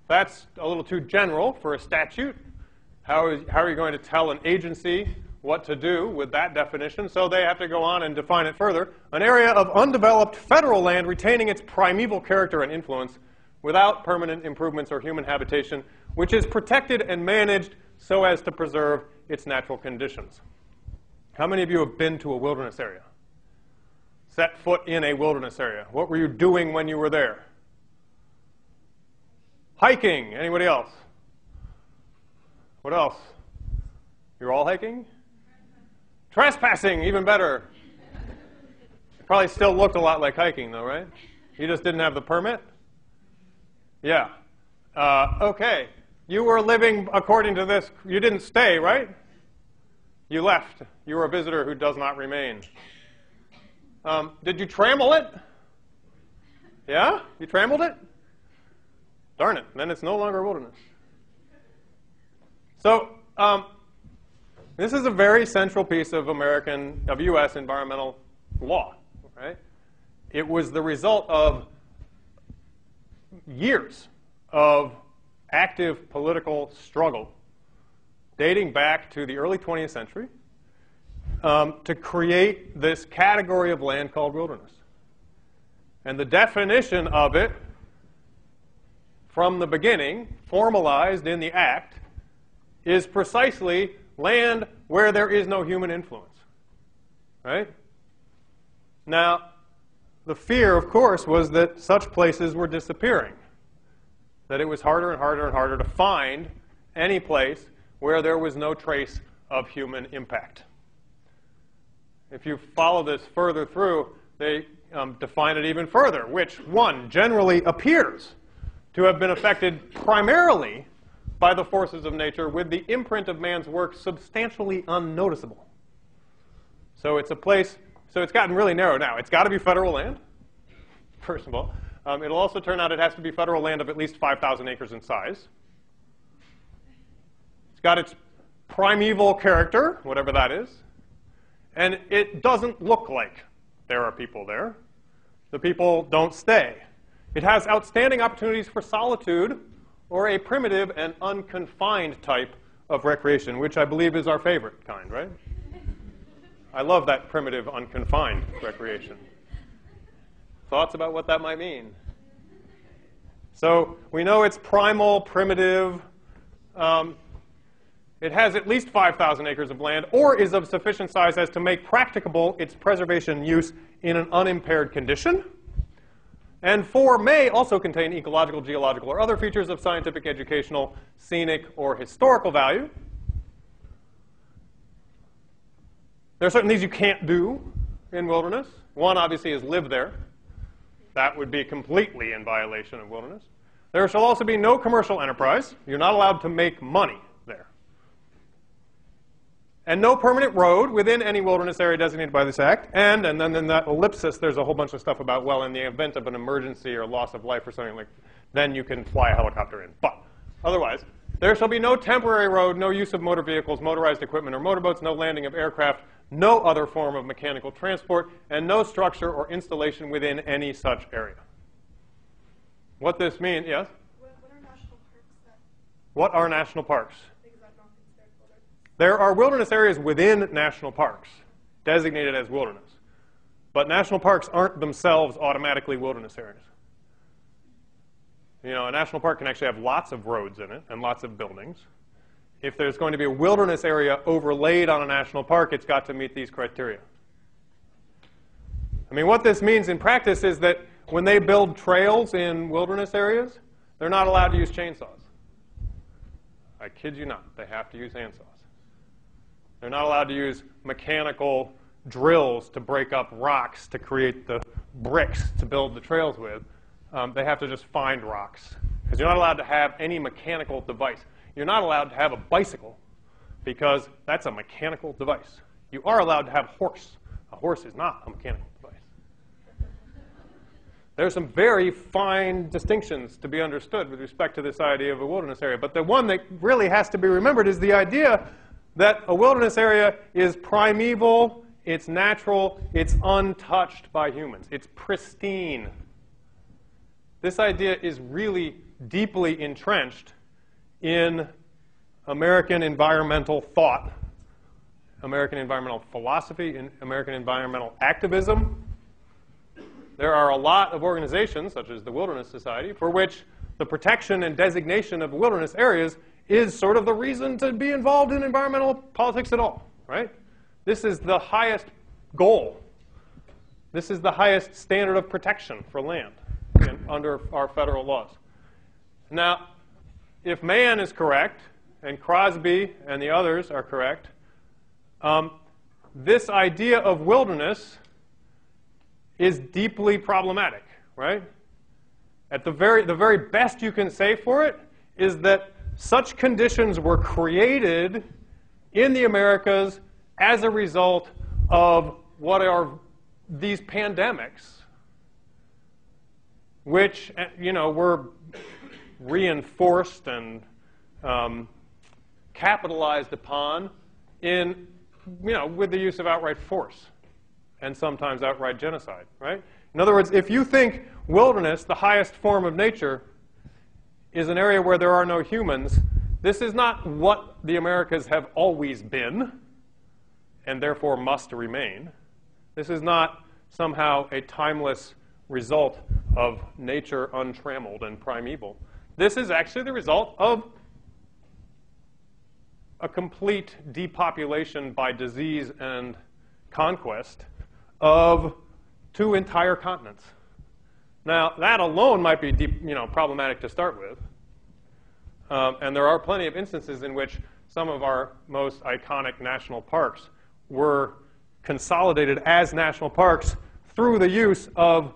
that's a little too general for a statute. How are you going to tell an agency what to do with that definition? So they have to go on and define it further. An area of undeveloped federal land retaining its primeval character and influence without permanent improvements or human habitation, which is protected and managed so as to preserve its natural conditions. How many of you have been to a wilderness area? Set foot in a wilderness area. What were you doing when you were there? Hiking. Anybody else? What else? You're all hiking? Trespassing, even better. Probably still looked a lot like hiking, though, right? You just didn't have the permit? Yeah. Okay. You were living according to this. You didn't stay, right? You left. You were a visitor who does not remain. Did you trammel it? Yeah? You trammeled it? Darn it. Then it's no longer a wilderness. So this is a very central piece of U.S. environmental law, right? It was the result of years of active political struggle dating back to the early 20th century to create this category of land called wilderness. And the definition of it from the beginning, formalized in the Act, is precisely land where there is no human influence, right? Now, the fear, of course, was that such places were disappearing, that it was harder and harder and harder to find any place where there was no trace of human impact. If you follow this further through, they define it even further, which, one, generally appears to have been affected primarily by the forces of nature, with the imprint of man's work substantially unnoticeable. So it's a place, so it's gotten really narrow now. It's got to be federal land, first of all. It'll also turn out it has to be federal land of at least 5,000 acres in size. It's got its primeval character, whatever that is. And it doesn't look like there are people there. The people don't stay. It has outstanding opportunities for solitude or a primitive and unconfined type of recreation, which I believe is our favorite kind, right? I love that primitive, unconfined recreation. Thoughts about what that might mean? So we know it's primal, primitive. It has at least 5,000 acres of land, or is of sufficient size as to make practicable its preservation and use in an unimpaired condition. And 4 may also contain ecological, geological, or other features of scientific, educational, scenic, or historical value. There are certain things you can't do in wilderness. One, obviously, is live there. That would be completely in violation of wilderness. There shall also be no commercial enterprise. You're not allowed to make money there. And no permanent road within any wilderness area designated by this act. And then in that ellipsis, there's a whole bunch of stuff about, well, in the event of an emergency or loss of life or something like that, then you can fly a helicopter in. But otherwise, there shall be no temporary road, no use of motor vehicles, motorized equipment, or motorboats, no landing of aircraft, no other form of mechanical transport, and no structure or installation within any such area. What this means, yes? What are national parks then? What are national parks? Is that not considered wilderness? There are wilderness areas within national parks, designated as wilderness. But national parks aren't themselves automatically wilderness areas. You know, a national park can actually have lots of roads in it and lots of buildings. If there's going to be a wilderness area overlaid on a national park, it's got to meet these criteria. I mean, what this means in practice is that when they build trails in wilderness areas, they're not allowed to use chainsaws. I kid you not. They have to use handsaws. They're not allowed to use mechanical drills to break up rocks to create the bricks to build the trails with. They have to just find rocks. Because you're not allowed to have any mechanical device. You're not allowed to have a bicycle because that's a mechanical device. You are allowed to have a horse. A horse is not a mechanical device. There's some very fine distinctions to be understood with respect to this idea of a wilderness area. But the one that really has to be remembered is the idea that a wilderness area is primeval, it's natural, it's untouched by humans. It's pristine. This idea is really deeply entrenched in American environmental thought, American environmental philosophy, and American environmental activism. There are a lot of organizations, such as the Wilderness Society, for which the protection and designation of wilderness areas is sort of the reason to be involved in environmental politics at all, right? This is the highest goal. This is the highest standard of protection for land under our federal laws. Now, if Mann is correct, and Crosby and the others are correct, this idea of wilderness is deeply problematic, right? At the very best you can say for it is that such conditions were created in the Americas as a result of what are these pandemics, which, you know, were reinforced and capitalized upon in, you know, with the use of outright force and sometimes outright genocide, right? In other words, if you think wilderness, the highest form of nature, is an area where there are no humans, this is not what the Americas have always been and therefore must remain. This is not somehow a timeless result of nature untrammeled and primeval. This is actually the result of a complete depopulation by disease and conquest of 2 entire continents. Now, that alone might be problematic to start with. And there are plenty of instances in which some of our most iconic national parks were consolidated as national parks through the use of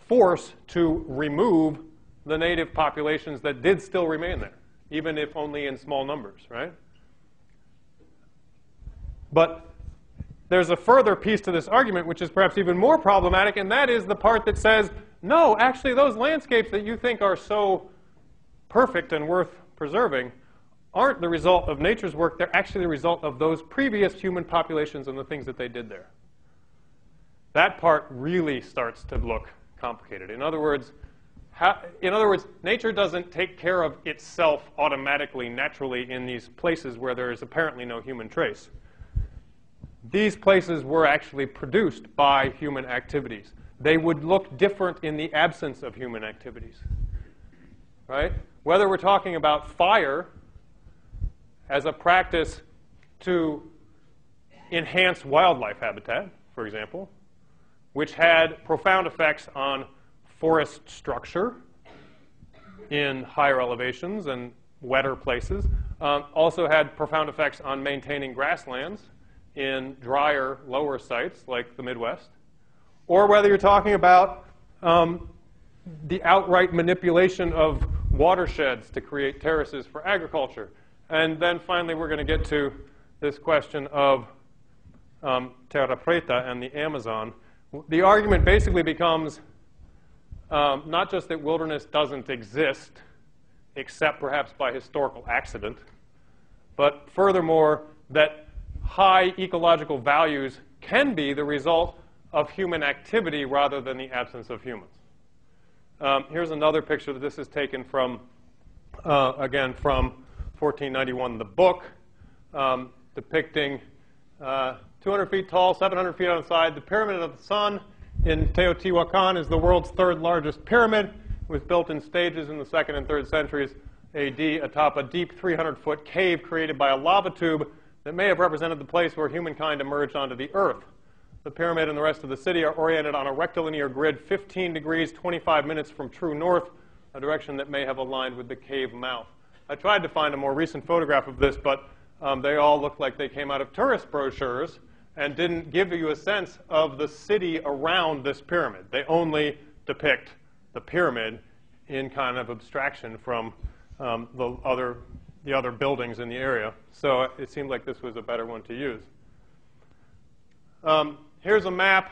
force to remove the native populations that did still remain there, even if only in small numbers, right? But there's a further piece to this argument which is perhaps even more problematic, and that is the part that says, no, actually those landscapes that you think are so perfect and worth preserving aren't the result of nature's work. They're actually the result of those previous human populations and the things that they did there. That part really starts to look complicated. In other words, nature doesn't take care of itself automatically, naturally, in these places where there is apparently no human trace. These places were actually produced by human activities. They would look different in the absence of human activities, right? Whether we're talking about fire as a practice to enhance wildlife habitat, for example, which had profound effects on forest structure in higher elevations and wetter places, also had profound effects on maintaining grasslands in drier, lower sites like the Midwest, or whether you're talking about the outright manipulation of watersheds to create terraces for agriculture. And then finally, we're going to get to this question of terra preta and the Amazon. The argument basically becomes not just that wilderness doesn't exist, except perhaps by historical accident, but furthermore, that high ecological values can be the result of human activity rather than the absence of humans. Here's another picture. This is taken from, again, from 1491, the book, depicting 200 feet tall, 700 feet on the side. The Pyramid of the Sun in Teotihuacan is the world's 3rd largest pyramid. It was built in stages in the 2nd and 3rd centuries AD atop a deep 300-foot cave created by a lava tube that may have represented the place where humankind emerged onto the Earth. The pyramid and the rest of the city are oriented on a rectilinear grid 15 degrees, 25 minutes from true north, a direction that may have aligned with the cave mouth. I tried to find a more recent photograph of this, but they all look like they came out of tourist brochures and didn't give you a sense of the city around this pyramid. They only depict the pyramid in kind of abstraction from the other buildings in the area. So it seemed like this was a better one to use. Here's a map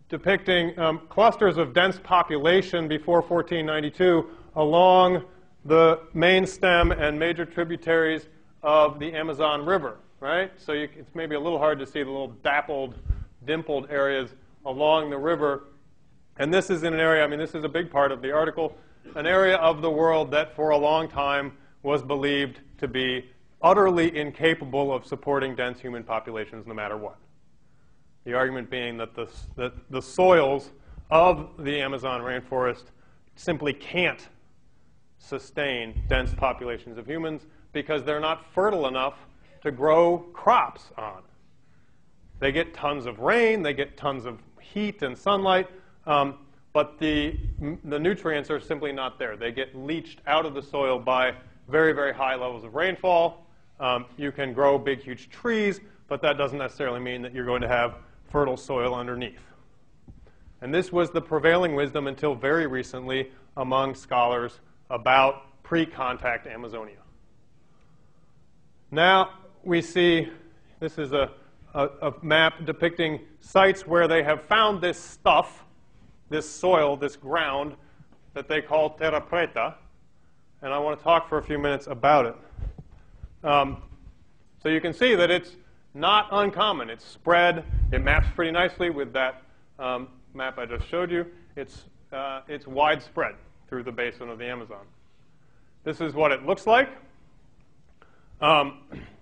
depicting clusters of dense population before 1492 along the main stem and major tributaries of the Amazon River, right? So it's maybe a little hard to see the little dappled, dimpled areas along the river. And this is in an area, I mean, this is a big part of the article, an area of the world that for a long time was believed to be utterly incapable of supporting dense human populations no matter what. The argument being that the soils of the Amazon rainforest simply can't sustain dense populations of humans because they're not fertile enough to grow crops on. They get tons of rain, they get tons of heat and sunlight, but the nutrients are simply not there. They get leached out of the soil by very, very high levels of rainfall. You can grow big, huge trees, but that doesn't necessarily mean that you're going to have fertile soil underneath. And this was the prevailing wisdom until very recently among scholars about pre-contact Amazonia. Now we see, this is a map depicting sites where they have found this stuff, this soil, this ground that they call terra preta. And I want to talk for a few minutes about it. So you can see that it's not uncommon. It's spread. It maps pretty nicely with that map I just showed you. It's widespread through the basin of the Amazon. This is what it looks like. On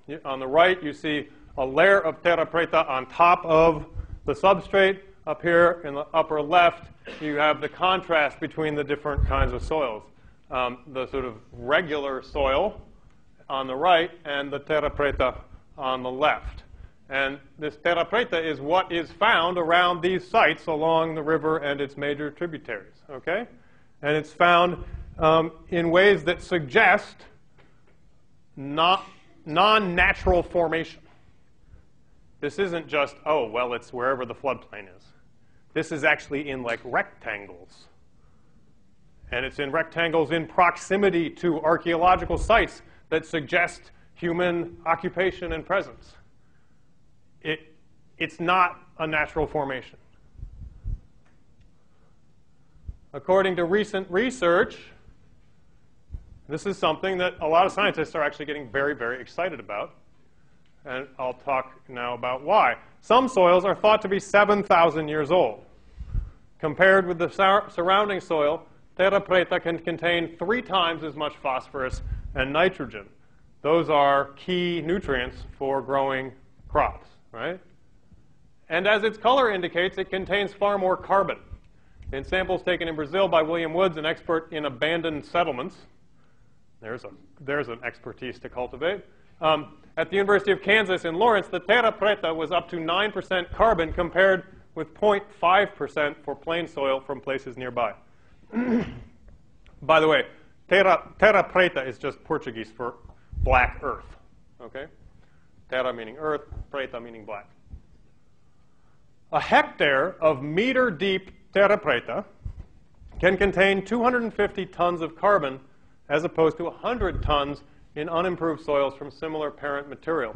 the right, you see a layer of terra preta on top of the substrate. Up here in the upper left, you have the contrast between the different kinds of soils. The sort of regular soil on the right and the terra preta on the left. And this terra preta is what is found around these sites along the river and its major tributaries. Okay? And it's found in ways that suggest non-natural formation. This isn't just, oh, well, it's wherever the floodplain is. This is actually in like rectangles. And it's in rectangles in proximity to archaeological sites that suggest human occupation and presence. It's not a natural formation. According to recent research, this is something that a lot of scientists are actually getting very, very excited about. And I'll talk now about why. Some soils are thought to be 7,000 years old. Compared with the surrounding soil, terra preta can contain 3 times as much phosphorus and nitrogen. Those are key nutrients for growing crops, right? And as its color indicates, it contains far more carbon. In samples taken in Brazil by William Woods, an expert in abandoned settlements, there's an expertise to cultivate. At the University of Kansas in Lawrence, the terra preta was up to 9% carbon compared with 0.5% for plain soil from places nearby. By the way, terra preta is just Portuguese for black earth. Okay? Terra meaning earth, preta meaning black. A hectare of meter-deep terra preta can contain 250 tons of carbon as opposed to 100 tons in unimproved soils from similar parent material.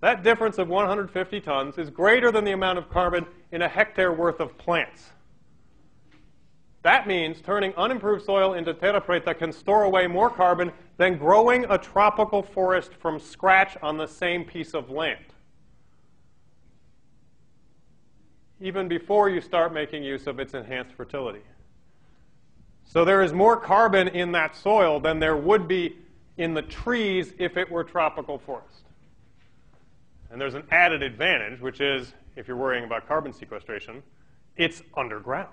That difference of 150 tons is greater than the amount of carbon in a hectare worth of plants. That means turning unimproved soil into terra preta can store away more carbon than growing a tropical forest from scratch on the same piece of land, even before you start making use of its enhanced fertility. So there is more carbon in that soil than there would be in the trees if it were tropical forest. And there's an added advantage, which is, if you're worrying about carbon sequestration, it's underground,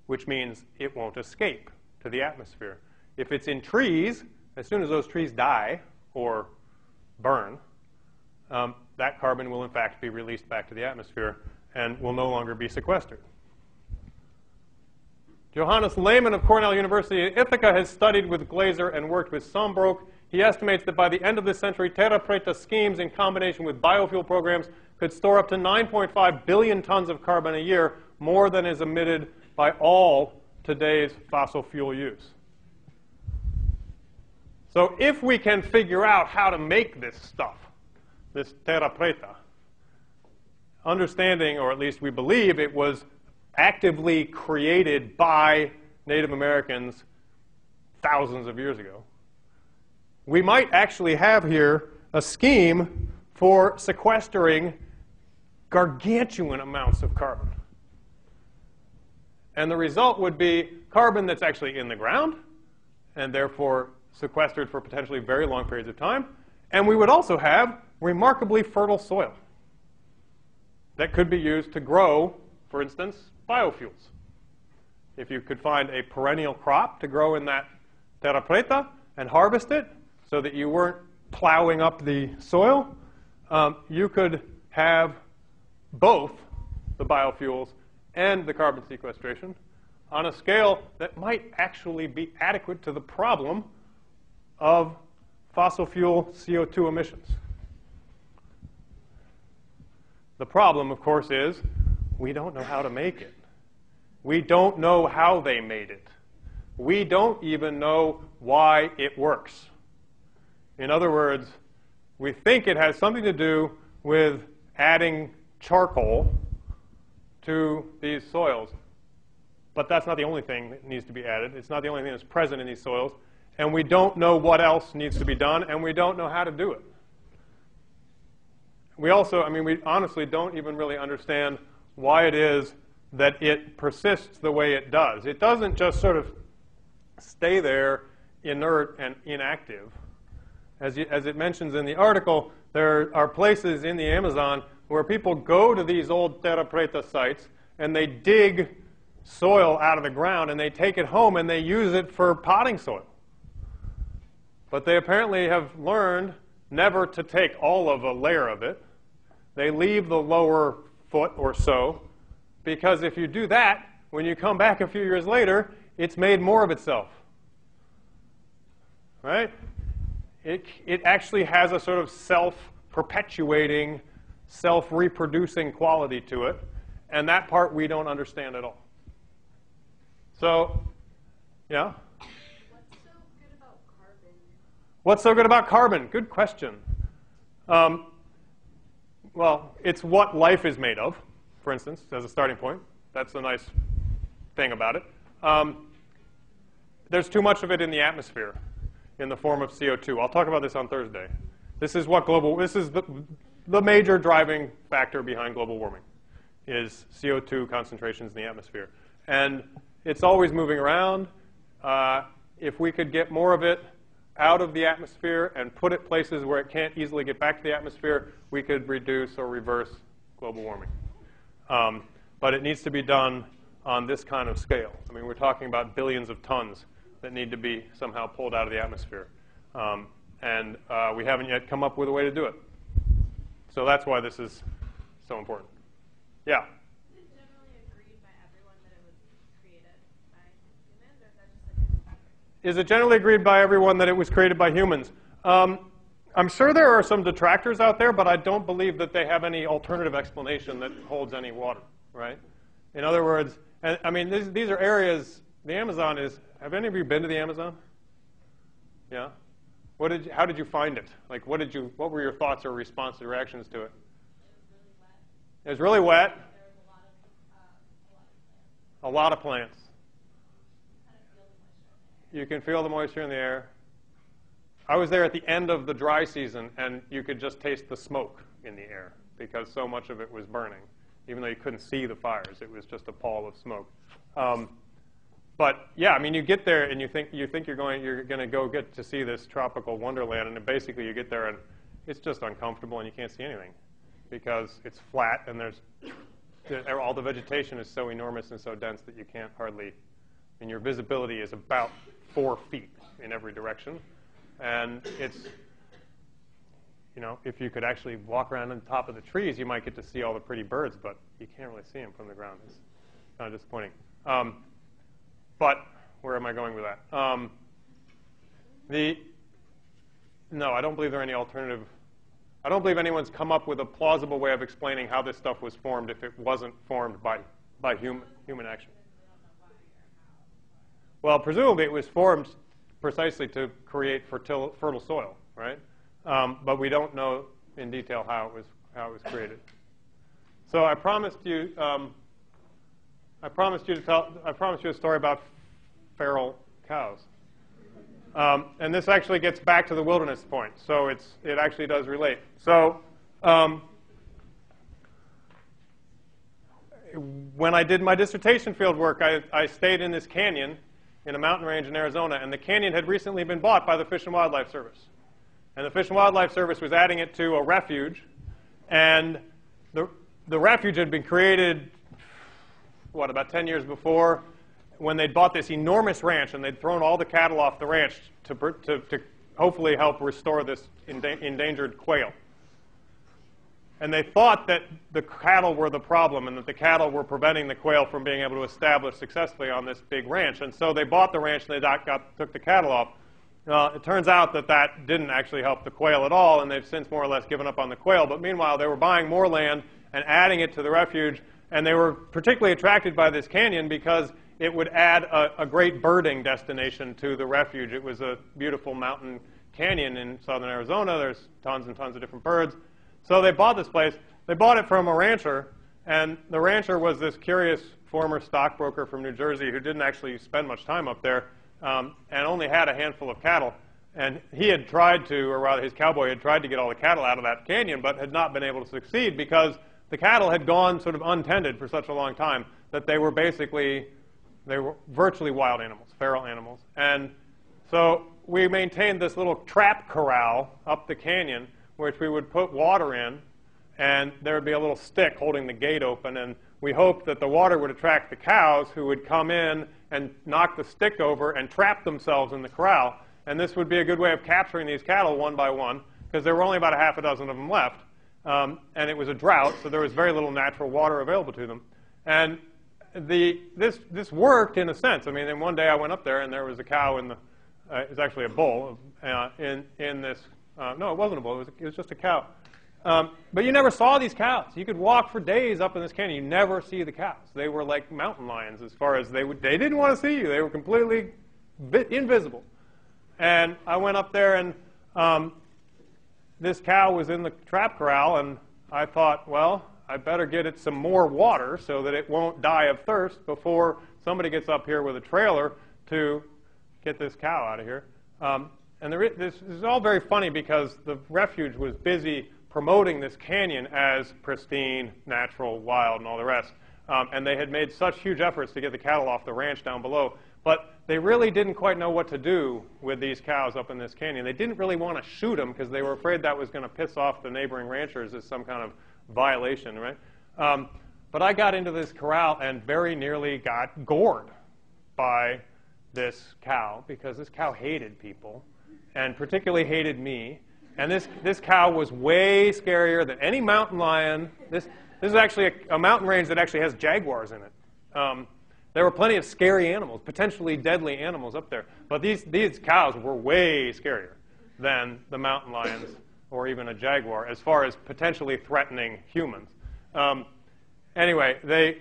which means it won't escape to the atmosphere. If it's in trees, as soon as those trees die or burn, that carbon will in fact be released back to the atmosphere and will no longer be sequestered. Johannes Lehmann of Cornell University in Ithaca has studied with Glaser and worked with Sombroek. He estimates that by the end of this century, terra preta schemes in combination with biofuel programs could store up to 9.5 billion tons of carbon a year, more than is emitted by all today's fossil fuel use. So if we can figure out how to make this stuff, this terra preta, understanding, or at least we believe it was actively created by Native Americans thousands of years ago, we might actually have here a scheme for sequestering gargantuan amounts of carbon. And the result would be carbon that's actually in the ground and therefore sequestered for potentially very long periods of time. And we would also have remarkably fertile soil that could be used to grow, for instance, biofuels. If you could find a perennial crop to grow in that terra preta and harvest it so that you weren't plowing up the soil, you could have both the biofuels and the carbon sequestration on a scale that might actually be adequate to the problem of fossil fuel CO2 emissions. The problem, of course, is we don't know how to make it. We don't know how they made it. We don't even know why it works. In other words, we think it has something to do with adding charcoal to these soils. But that's not the only thing that needs to be added. It's not the only thing that's present in these soils. And we don't know what else needs to be done, and we don't know how to do it. We also, we honestly don't even really understand why it is that it persists the way it does. It doesn't just sort of stay there inert and inactive. As it mentions in the article, there are places in the Amazon where people go to these old terra preta sites and they dig soil out of the ground and they take it home and they use it for potting soil. But they apparently have learned never to take all of a layer of it. They leave the lower foot or so, because if you do that, when you come back a few years later, it's made more of itself. Right? It actually has a sort of self-perpetuating, self-reproducing quality to it, and that part we don't understand at all. So, yeah? What's so good about carbon? What's so good about carbon? Good question. Well, it's what life is made of, for instance, as a starting point. That's a nice thing about it. There's too much of it in the atmosphere in the form of CO2. I'll talk about this on Thursday. This is the major driving factor behind global warming is CO2 concentrations in the atmosphere. And it's always moving around. If we could get more of it out of the atmosphere and put it places where it can't easily get back to the atmosphere, we could reduce or reverse global warming. But it needs to be done on this kind of scale. I mean, we're talking about billions of tons that need to be somehow pulled out of the atmosphere. And we haven't yet come up with a way to do it. So that's why this is so important. Yeah? Is it generally agreed by everyone that it was created by humans, or is that just like a topic? Is it generally agreed by everyone that it was created by humans? I'm sure there are some detractors out there, but I don't believe that they have any alternative explanation that holds any water, right? In other words, and, I mean, these are areas, the Amazon is, have any of you been to the Amazon? Yeah? How did you find it? Like, what were your thoughts or responses, reactions to it? It was really wet. There was A lot of plants. kind of feel the moisture in the air. You can feel the moisture in the air. I was there at the end of the dry season, and you could just taste the smoke in the air because so much of it was burning. Even though you couldn't see the fires, it was just a pall of smoke. But yeah, I mean, you get there and you think you're going to go get to see this tropical wonderland, and basically you get there and it's just uncomfortable and you can't see anything because it's flat and all the vegetation is so enormous and so dense that you can't hardly. I mean, your visibility is about 4 feet in every direction, and it's, you know, if you could actually walk around on top of the trees, you might get to see all the pretty birds, but you can't really see them from the ground. It's kind of disappointing. But where am I going with that? No, I don't believe there are any alternative. I don't believe anyone's come up with a plausible way of explaining how this stuff was formed if it wasn't formed by human action. Well, presumably it was formed precisely to create fertile soil, right? But we don't know in detail how it was created. So I promised you a story about feral cows. And this actually gets back to the wilderness point, so it actually does relate. So when I did my dissertation field work, I stayed in this canyon in a mountain range in Arizona, and the canyon had recently been bought by the Fish and Wildlife Service. And the Fish and Wildlife Service was adding it to a refuge, and the refuge had been created, about 10 years before, when they'd bought this enormous ranch, and they'd thrown all the cattle off the ranch to hopefully help restore this endangered quail. And they thought that the cattle were the problem and that the cattle were preventing the quail from being able to establish successfully on this big ranch. And so they bought the ranch and they took the cattle off. It turns out that didn't actually help the quail at all, and they've since more or less given up on the quail. But meanwhile, they were buying more land and adding it to the refuge, and they were particularly attracted by this canyon because it would add a great birding destination to the refuge. It was a beautiful mountain canyon in southern Arizona. There's tons and tons of different birds. So they bought this place. They bought it from a rancher, and the rancher was this curious former stockbroker from New Jersey who didn't actually spend much time up there and only had a handful of cattle. And he had tried to, or rather his cowboy had tried to get all the cattle out of that canyon, but had not been able to succeed because the cattle had gone sort of untended for such a long time that they were virtually wild animals, feral animals. And so we maintained this little trap corral up the canyon, which we would put water in, and there would be a little stick holding the gate open, and we hoped that the water would attract the cows who would come in and knock the stick over and trap themselves in the corral. And this would be a good way of capturing these cattle one by one, because there were only about a half a dozen of them left. And it was a drought, so there was very little natural water available to them. And this worked in a sense. I mean, then one day I went up there, and there was a cow in the it was actually a bull in this. No, it wasn't a bull. It was just a cow. But you never saw these cows. You could walk for days up in this canyon. You never see the cows. They were like mountain lions as far as they didn't want to see you. They were completely invisible. And I went up there, and this cow was in the trap corral, and I thought, well, I better get it some more water so that it won't die of thirst before somebody gets up here with a trailer to get this cow out of here. And this is all very funny because the refuge was busy promoting this canyon as pristine, natural, wild, and all the rest. And they had made such huge efforts to get the cattle off the ranch down below. But they really didn't quite know what to do with these cows up in this canyon. They didn't really want to shoot them because they were afraid that was going to piss off the neighboring ranchers as some kind of violation, right? But I got into this corral and very nearly got gored by this cow because this cow hated people and particularly hated me. And this cow was way scarier than any mountain lion. This is actually a mountain range that actually has jaguars in it. There were plenty of scary animals, potentially deadly animals up there. But these cows were way scarier than the mountain lions or even a jaguar as far as potentially threatening humans. Anyway, they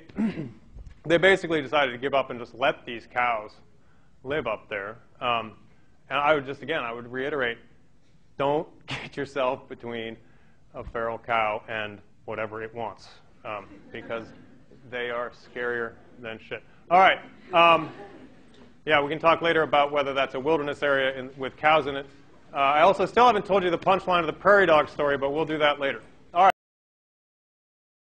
basically decided to give up and just let these cows live up there. And I would reiterate, don't get yourself between a feral cow and whatever it wants, because they are scarier than shit. All right. Yeah, we can talk later about whether that's a wilderness area with cows in it. I also still haven't told you the punchline of the prairie dog story, but we'll do that later.